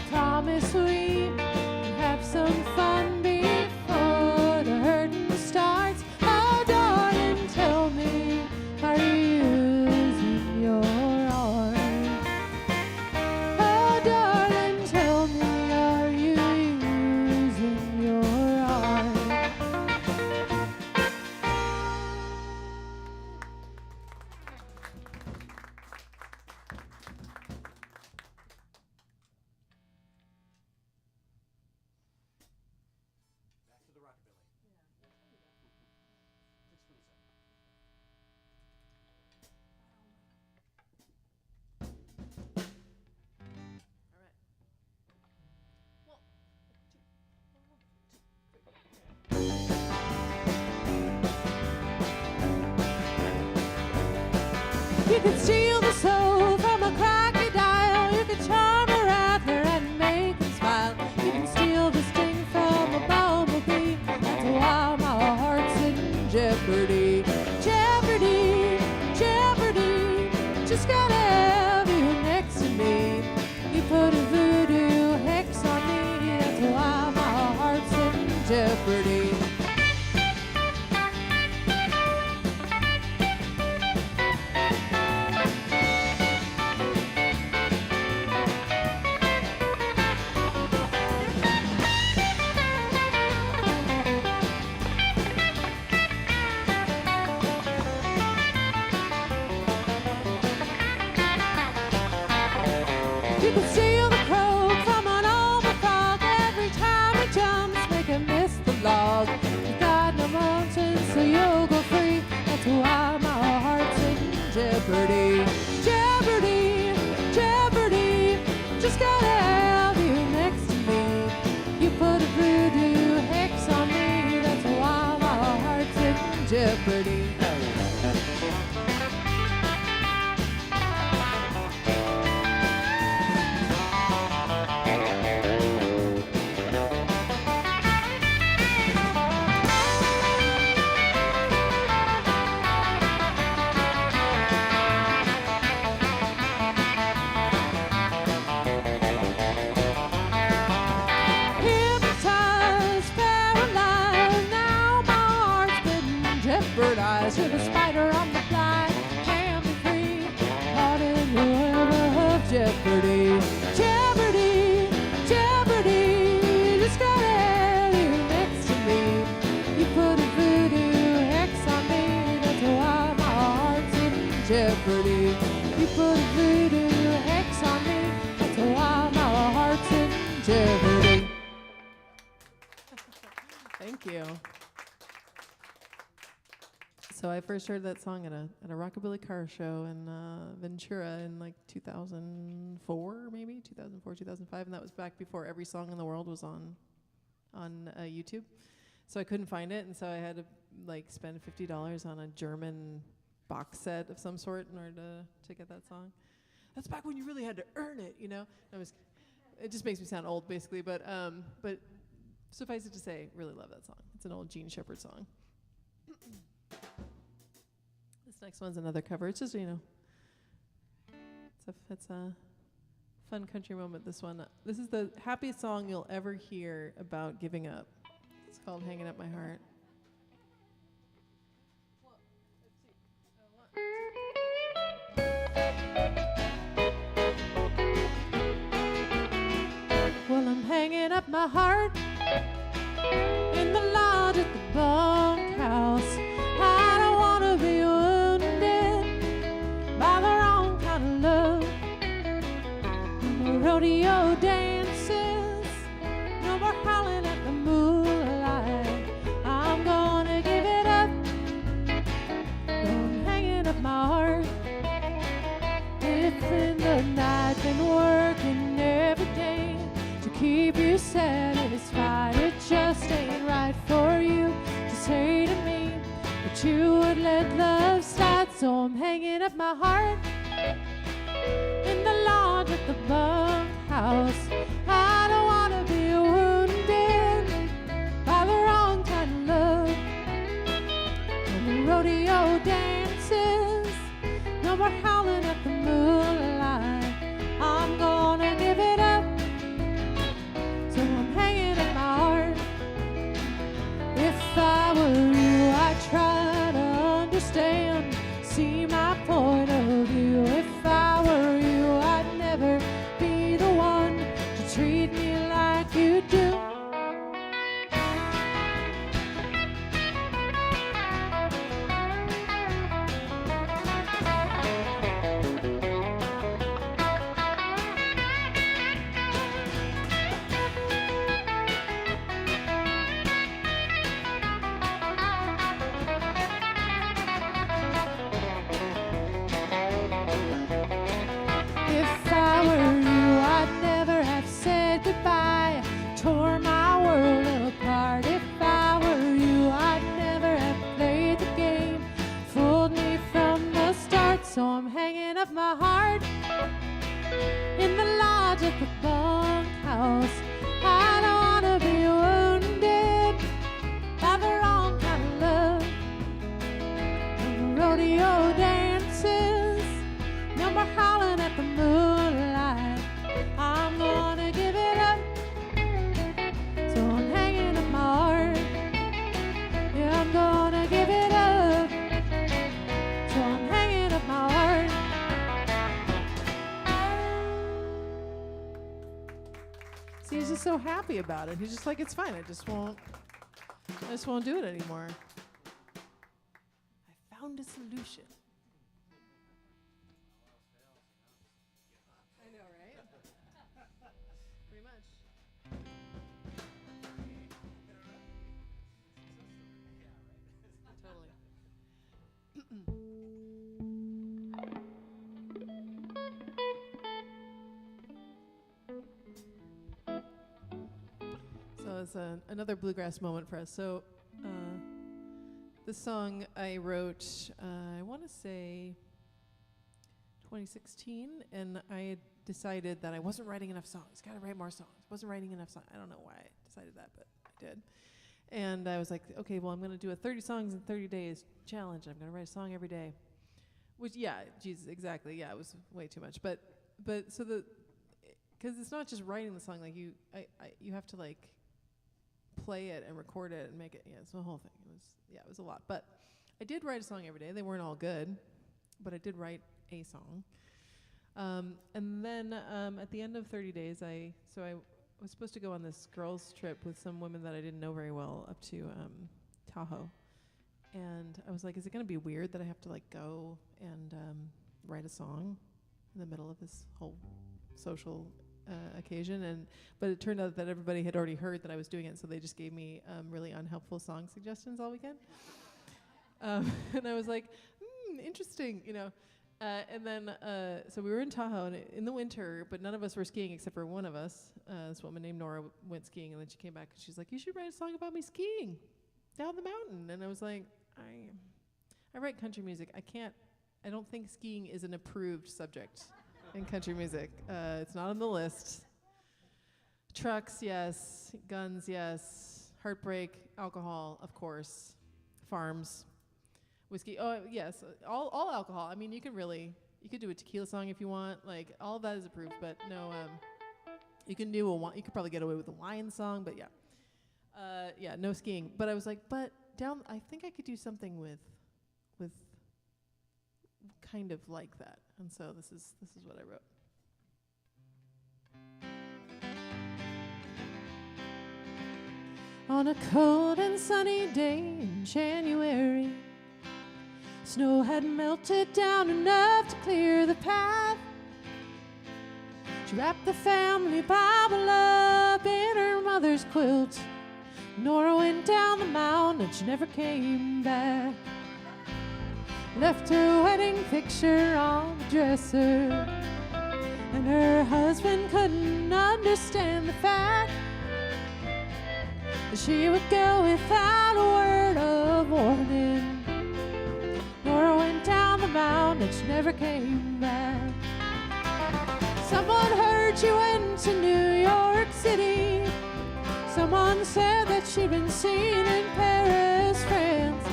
promise we can have some fun before the hurting starts. Oh, darling, tell me, are you using your heart? Oh, darling, tell me, are you using your heart? Back to the rockabilly. 627. You could steal the soul from a crocodile. You could charm a rattler and make him smile. You can steal the sting from a bumblebee. That's why my heart's in jeopardy. Jeopardy, jeopardy. Just gotta have you next to me. You put a voodoo hex on me. That's why my heart's in jeopardy. You can steal the croak from an old frog. Every time it jumps, make it miss the log. You've got no mountains, so you'll go free. That's why my heart's in jeopardy. Jeopardy, jeopardy. Just gotta have you next to me. You put a voodoo hex on me. That's why my heart's in jeopardy. Hypnotized, paralyzed, now my heart's been jeopardized. You're the spider on the fly, can't be free. Caught in the web of jeopardy. Jeopardy, jeopardy. Just gotta have you next to me. You put a voodoo hex on me. That's why my heart's in jeopardy. You put a voodoo hex on me. That's why my heart's in jeopardy. Thank you. So I first heard that song at a rockabilly car show in Ventura in like 2004, maybe 2004, 2005, and that was back before every song in the world was on YouTube. So I couldn't find it, and so I had to like spend $50 on a German box set of some sort in order to get that song. That's back when you really had to earn it, you know. It just makes me sound old, basically, but suffice it to say, really love that song. It's an old Gene Shepherd song. This next one's another cover. It's just, it's a fun country moment, this one. This is the happiest song you'll ever hear about giving up. It's called Hanging Up My Heart. Well, I'm hanging up my heart in the lodge at the bunkhouse. I don't want to be wounded by the wrong kind of love. No more rodeo dances, no more howling at the moonlight. I'm gonna give it up. I'm hanging up my heart. It's in the night, been working every day. satisfied. It just ain't right for you to say to me that you would let love slide. So I'm hanging up my heart in the lodge at the bunkhouse. I don't wanna be wounded by the wrong kind of love. And the rodeo dances, no more howling at the moonlight. I'm gonna give it up, so I'm hanging up my heart. If I were you, I'd try to understand, see my point of view. If I were you, I'd never be the one to treat me like you do. If I were you, I'd never have said goodbye, tore my world apart. If I were you, I'd never have played the game, fooled me from the start. So I'm hanging up my heart in the lodge at the bunkhouse. I don't wanna be wounded by the wrong kind of love. And the rodeo dances, no more howling at the moonlight. I'm gonna give it up, so I'm hanging up my heart. Yeah, I'm gonna give it up, so I'm hanging up my heart. See, he's just so happy about it. He's just like, it's fine. I just won't do it anymore. I found a solution. I know, right? Pretty much. Totally. So it's another bluegrass moment for us. So this song I wrote, I want to say 2016, and I had decided that I wasn't writing enough songs. Got to write more songs. Wasn't writing enough songs. I don't know why I decided that, but I did. And I was like, okay, well, I'm going to do a 30 songs in 30 days challenge. I'm going to write a song every day. Which, yeah, Jesus, exactly. Yeah, it was way too much. But so because it's not just writing the song. Like you have to like play it and record it and make it. Yeah, it's the whole thing. It was a lot. But I did write a song every day. They weren't all good, but I did write a song. And then at the end of 30 days, I was supposed to go on this girls' trip with some women that I didn't know very well up to Tahoe. And I was like, is it going to be weird that I have to like go and write a song in the middle of this whole social occasion? But it turned out that everybody had already heard that I was doing it, so they just gave me really unhelpful song suggestions all weekend. And I was like, interesting, you know. And then, so we were in Tahoe in the winter, but none of us were skiing except for one of us. This woman named Nora went skiing, and then she came back, and she's like, you should write a song about me skiing down the mountain. And I was like, I write country music. I don't think skiing is an approved subject in country music. It's not on the list. Trucks, yes. Guns, yes. Heartbreak, alcohol, of course. Farms. Whiskey, oh yes, all alcohol. I mean, you could do a tequila song if you want. Like, all of that is approved, but no, you can do you could probably get away with a wine song, but yeah, no skiing. But I was like, I think I could do something with kind of like that. And so this is what I wrote. On a cold and sunny day in January, snow had melted down enough to clear the path. She wrapped the family Bible up in her mother's quilt. Nora went down the mountain and she never came back. Left her wedding picture on the dresser, and her husband couldn't understand the fact She would go without a word of warning. Nora went down the mountain and she never came back. Someone heard she went to New York City. Someone said that she'd been seen in Paris, France.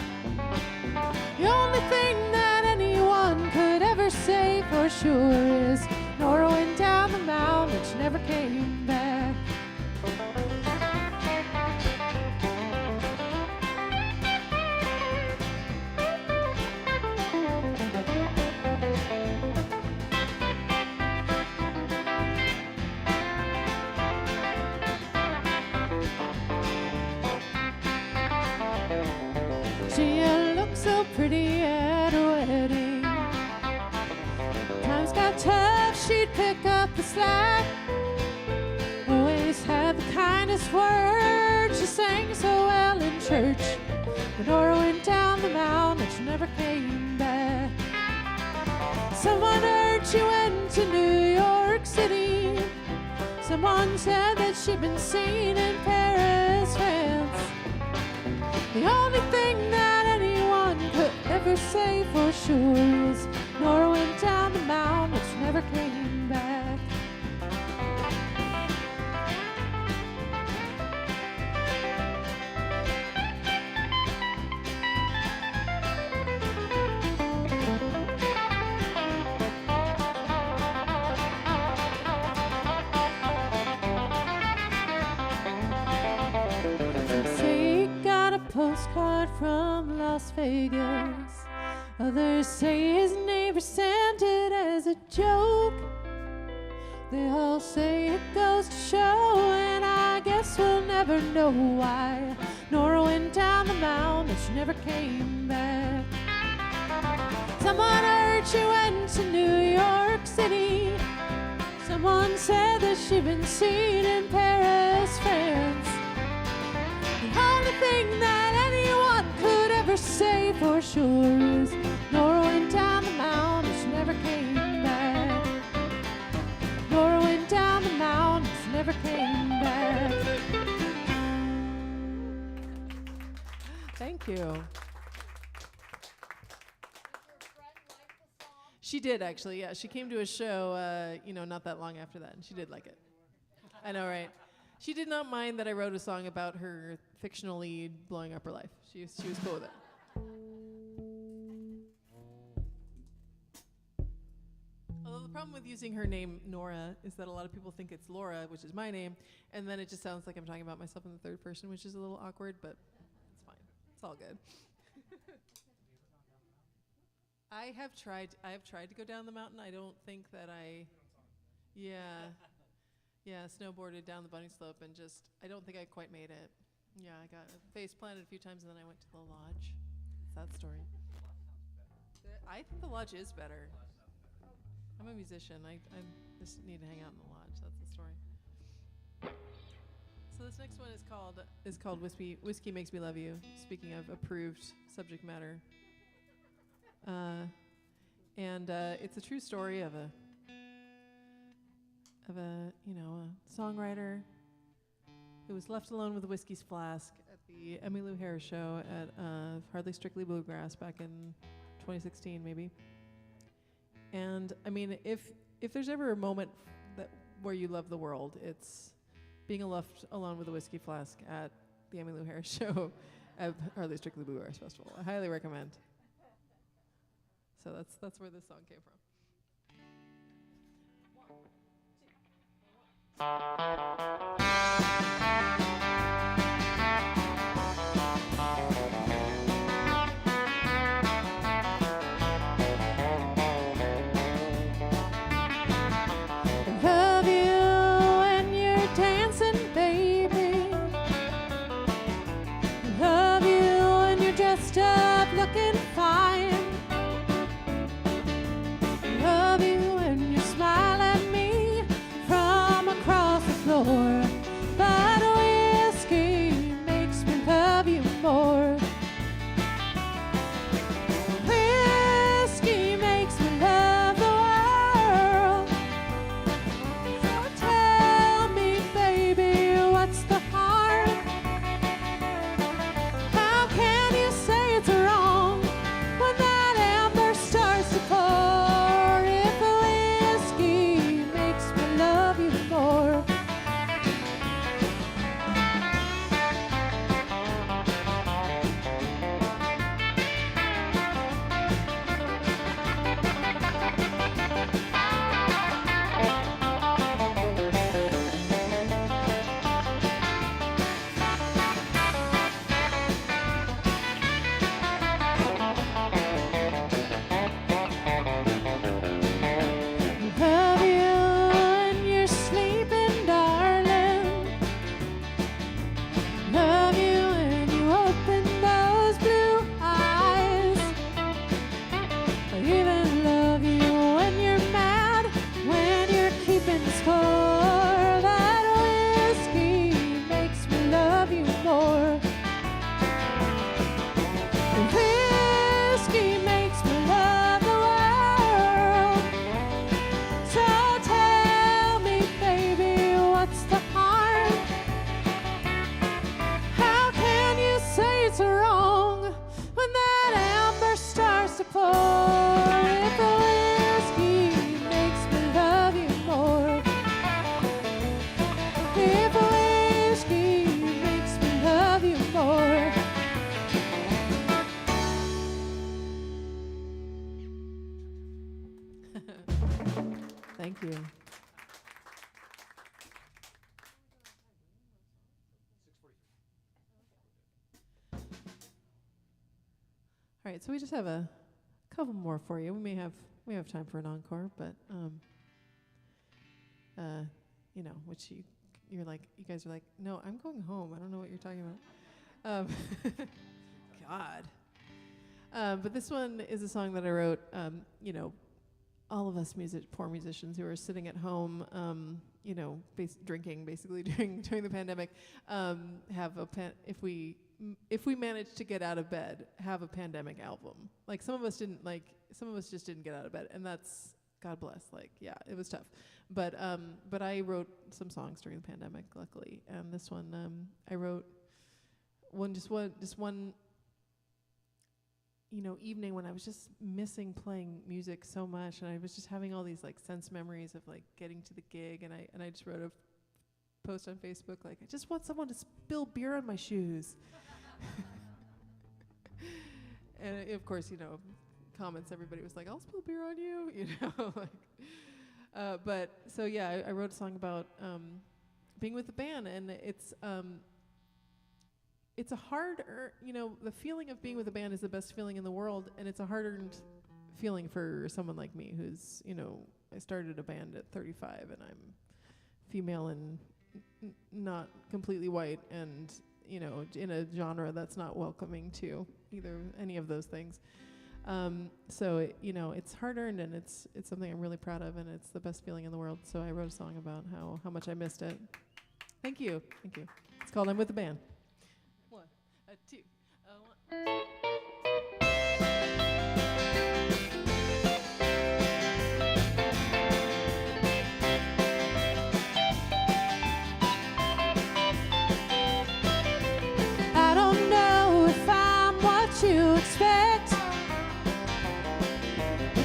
The only thing that anyone could ever say for sure is Nora went down the mountain and she never came back. She looked so pretty at a wedding. Times got tough, she'd pick up the slack. Always had the kindest words. She sang so well in church. But Nora went down the mountain and she never came back. Someone heard she went to New York City. Someone said that she'd been seen in Paris, France. The only thing that anyone could ever say for sure is Nora went down the mountain and she never came back. Postcard from Las Vegas. Others say his neighbor sent it as a joke. They all say it goes to show, and I guess we'll never know why Nora went down the mountain and she never came back. Someone heard she went to New York City. Someone said that she'd been seen in Paris, France. The only thing that anyone could ever say for sure is Nora went down the mountain and she never came back. Nora went down the mountain and she never came back. Thank you. She did, actually, yeah. She came to a show, not that long after that, and she did like it. I know, right? She did not mind that I wrote a song about her fictional lead blowing up her life. She was cool with it. Although the problem with using her name, Nora, is that a lot of people think it's Laura, which is my name, and then it just sounds like I'm talking about myself in the third person, which is a little awkward, but it's fine. It's all good. I have tried to go down the mountain. I don't think that Yeah, snowboarded down the bunny slope and I don't think I quite made it. Yeah, I got face planted a few times and then I went to the lodge. That's that story. I think the lodge is better. I'm a musician. I just need to hang out in the lodge. That's the story. So this next one is called Whiskey Makes Me Love You. Speaking of approved subject matter. It's a true story of a songwriter who was left alone with a whiskey's flask at the Emmylou Harris show at Hardly Strictly Bluegrass back in 2016, maybe. And I mean, if there's ever a moment where you love the world, it's being left alone with a whiskey flask at the Emmylou Harris show at Hardly Strictly Bluegrass Festival. I highly recommend. So that's where this song came from. Love you when you're dancing, baby. Love you when you're dressed up looking fine. Love you when you smile at me from across the floor. But Thank you. 6:43. All right, so we just have a couple more for you. We have time for an encore, but you know, which you're like, you guys are like, no, I'm going home. I don't know what you're talking about. God. But this one is a song that I wrote. You know, all of us poor musicians who are sitting at home, you know, drinking basically during the pandemic, have if we manage to get out of bed, have a pandemic album. Like some of us just didn't get out of bed, and that's, God bless. Like, yeah, it was tough. But I wrote some songs during the pandemic, luckily, and this one I wrote one, you know, evening when I was just missing playing music so much, and I was just having all these like sense memories of like getting to the gig, and I just wrote a post on Facebook like, I just want someone to spill beer on my shoes. And of course, you know, comments, everybody was like, I'll spill beer on you, you know. Like, but so yeah, I wrote a song about being with the band, and it's a hard, you know, the feeling of being with a band is the best feeling in the world, and it's a hard-earned feeling for someone like me who's, you know, I started a band at 35, and I'm female and not completely white, and, you know, in a genre that's not welcoming to any of those things. So, you know, it's hard-earned, and it's something I'm really proud of, and it's the best feeling in the world. So I wrote a song about how much I missed it. Thank you. It's called I'm With the Band. 1, 2, 1. I don't know if I'm what you expect.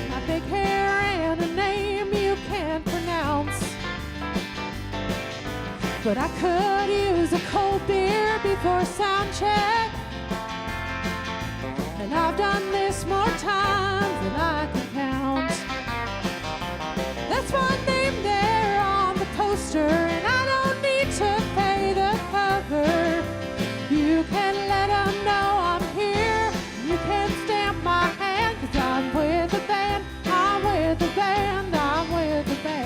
My big hair and a name you can't pronounce. But I could use a cold beer before sound check. And I've done this more times than I can count. That's one name there on the poster, and I don't need to pay the cover. You can let them know I'm here. You can stamp my hand, 'cause I'm with the band. I'm with the band. I'm with the band.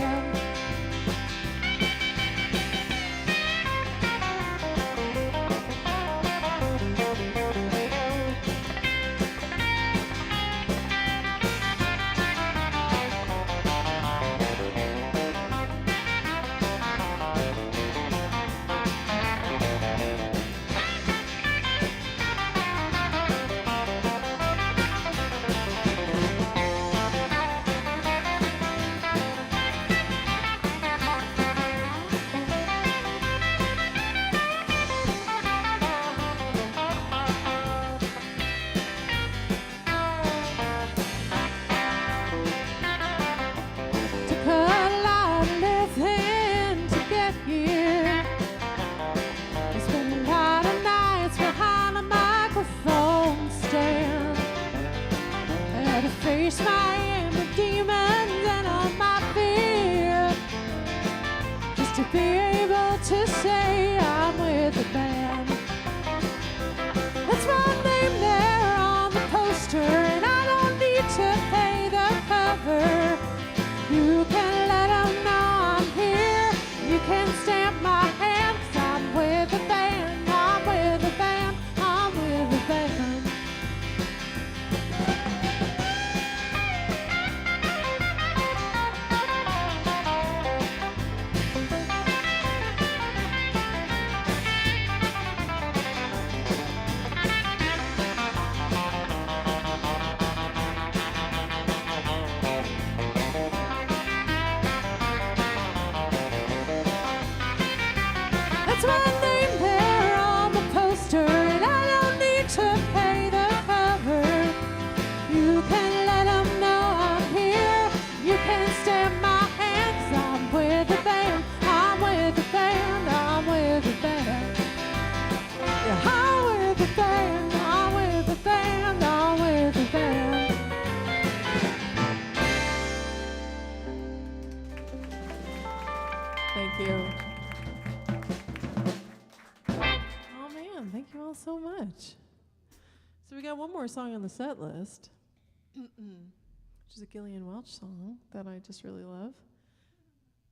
Face my inner demons and all my fear, just to be able to say I'm with the band. That's my name there on the poster, and I don't need to pay the cover. You can let them know I'm here. You can stamp my hand, 'cause I'm with the band. I'm with the band. I'm with the band. That's my name there on the poster, and I don't need to pay the cover. You can let them know I'm here. You can stamp my hand, 'cause I'm with the band. I'm with the band. I'm with the band. Yeah, I'm with the band. I'm with the band. I'm with the band. you all so much. So we got one more song on the set list, which is a Gillian Welch song that I just really love,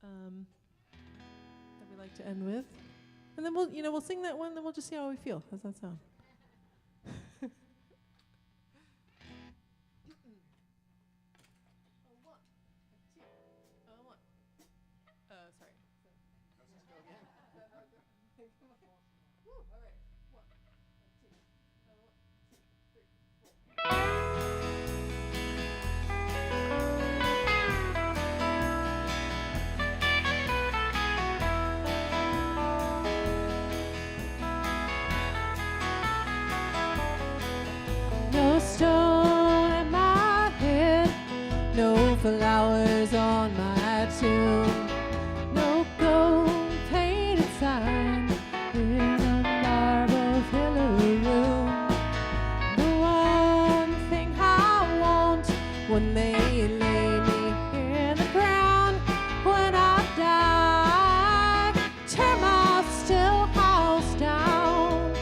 that we like to end with. And then we'll sing that one, then we'll just see how we feel. How's that sound? Sorry. No stone in my head, no flowers on my tomb, no gold painted sign in a marble pillar room. The one thing I want when they lay me in the ground, when I die, tear my still house down.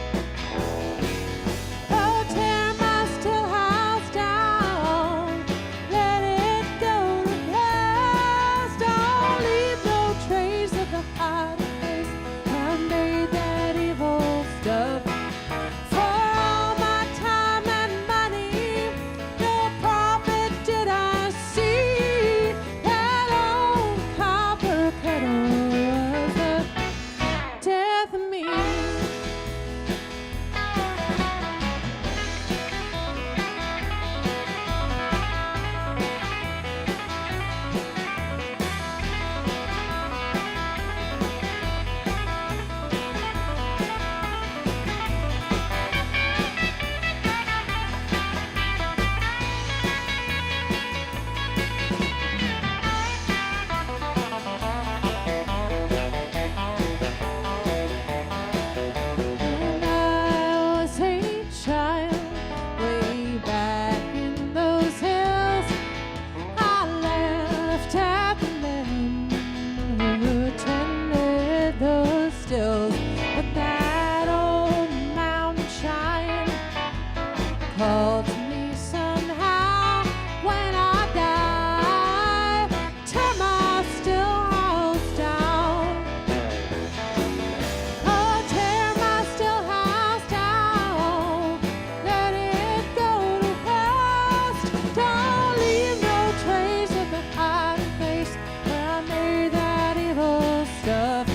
Oh, tear my still house down, let it go to dust. Don't leave no trace of the hiding place where I made that evil stuff. For all my time and money, no profit did I see. That old copper kettle was the death of me. When I was a child, way back in those hills, I laughed at the men who tended those stills. But that old mountain giant called to me somehow. When I die, tear my still house down. Oh, tear my still house down, let it go to dust. Don't leave no trace of the hiding place where I made that evil stuff.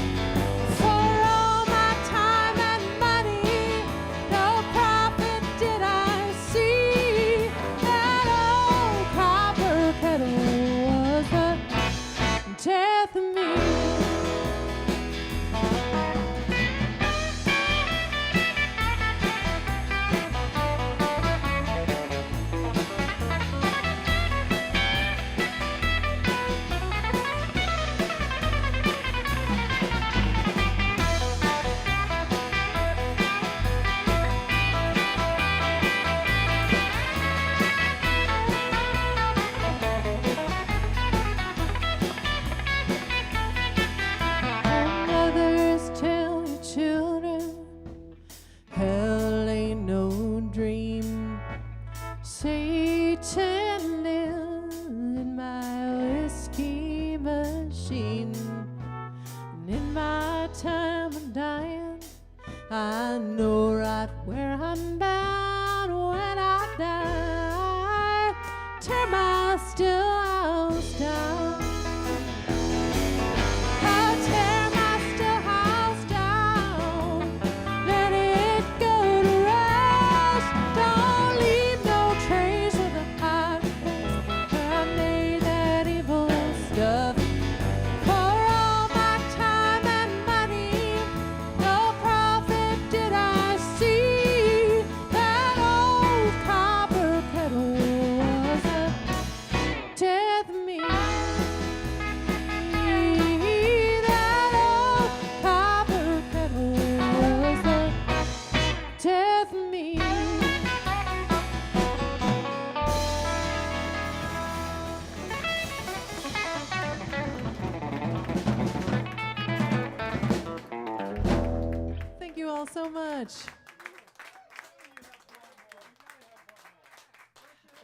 For all my time and money, no profit did I see. That old copper kettle was the death of me. Mothers, tell your children, hell ain't no dream. Satan lives in my whiskey machine. And in my time of dying, I know right where I'm bound. When I die, tear my still house down. Oh, tear my still house down, let it go to rest. Don't leave no trace of the hiding place where I made that evil stuff. For all my time and money, no profit did I see. That old copper kettle was the death of me. That old copper kettle was the death of me. Thank you all so much.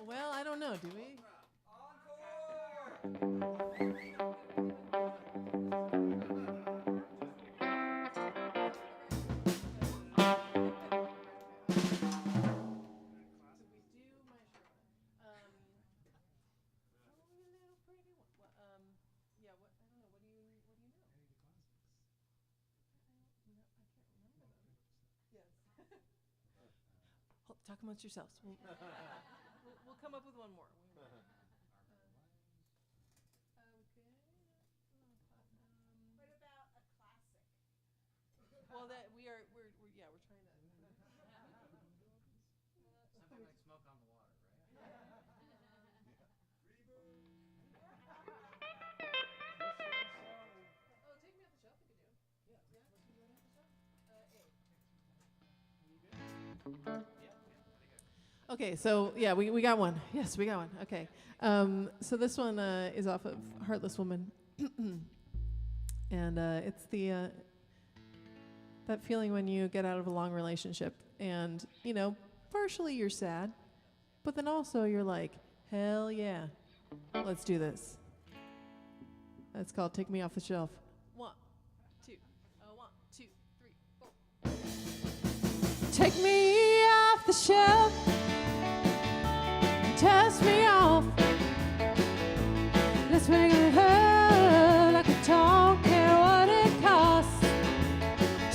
Well, I don't know. Do we? Talk amongst yourselves. We'll come up with one more. What about a classic? Well, that we're trying to. Something like Smoke on the Water, right? Oh, Take Me Off the Shelf. We could do. Yeah. Take Me Off the Shelf. Okay, so yeah, we got one. Yes, we got one. Okay, so this one is off of Heartless Woman, and it's the that feeling when you get out of a long relationship, and partially you're sad, but then also you're like, hell yeah, let's do this. It's called "Take Me Off the Shelf." 1, 2, 1, 2, 3, 4. Take me off the shelf. Dust me off. Let's make it hurt like I don't care what it costs.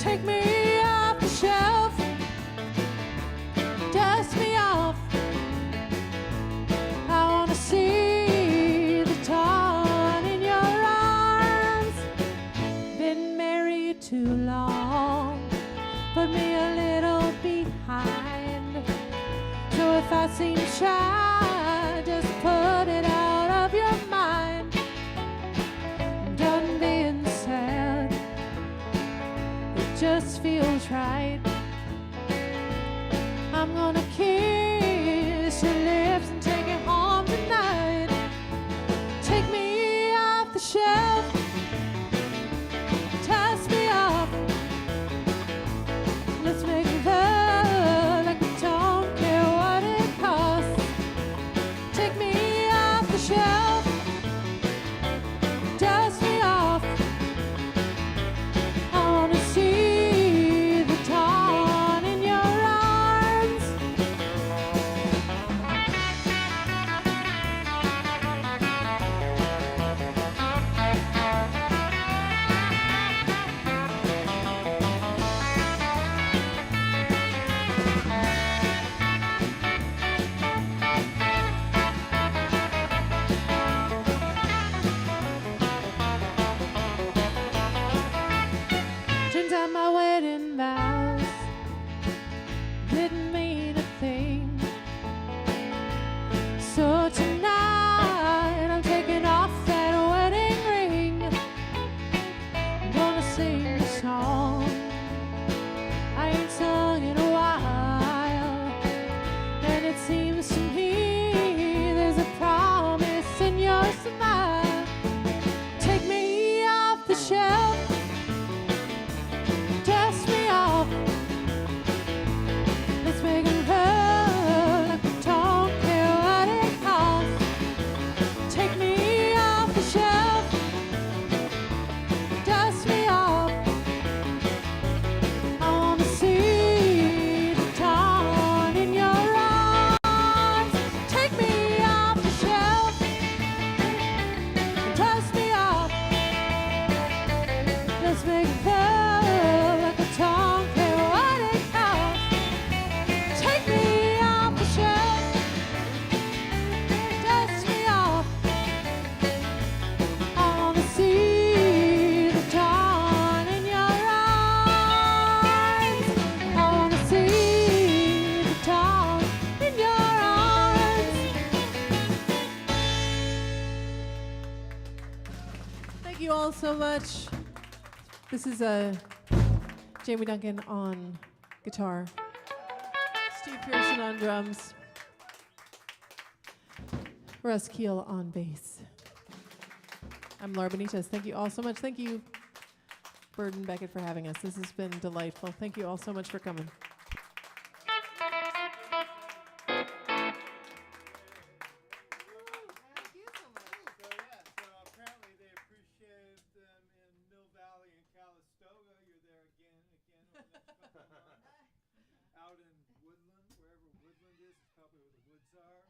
Take me off the shelf. Dust me off. I wanna see the dawn in your arms. Been married too long, put me a little behind. So if I seem shy, just put it out of your mind. I'm done being sad. It just feels right. I'm gonna kiss your lips and take it home tonight. Take me off the shelf. Dust me off. Let's make love like we don't care what it costs. Take me off the shelf. Dust me off. I wanna see the dawn in your arms. Turns out my wedding vows didn't mean a thing. So tonight I'm taking off that wedding ring. I'm gonna sing a song I ain't sung in a while. And it seems to me there's a promise in your smile. Take me off the shelf. Dust me off. Let's make love like we don't care what it costs. Take me off the shelf. Dust me off. I wanna see the dawn in your arms. Take me off the shelf. Dust me off. Let's make love like I don't care what it costs. Take me off the shelf. Dust me off. I wanna see the dawn in your eyes. I wanna see the dawn in your arms. Thank you all so much. This is Jamie Duncan on guitar, Steve Pearson on drums, Russ Kiel on bass. I'm Laura Benitez. Thank you all so much. Thank you, Bird and Beckett, for having us. This has been delightful. Thank you all so much for coming. Sir.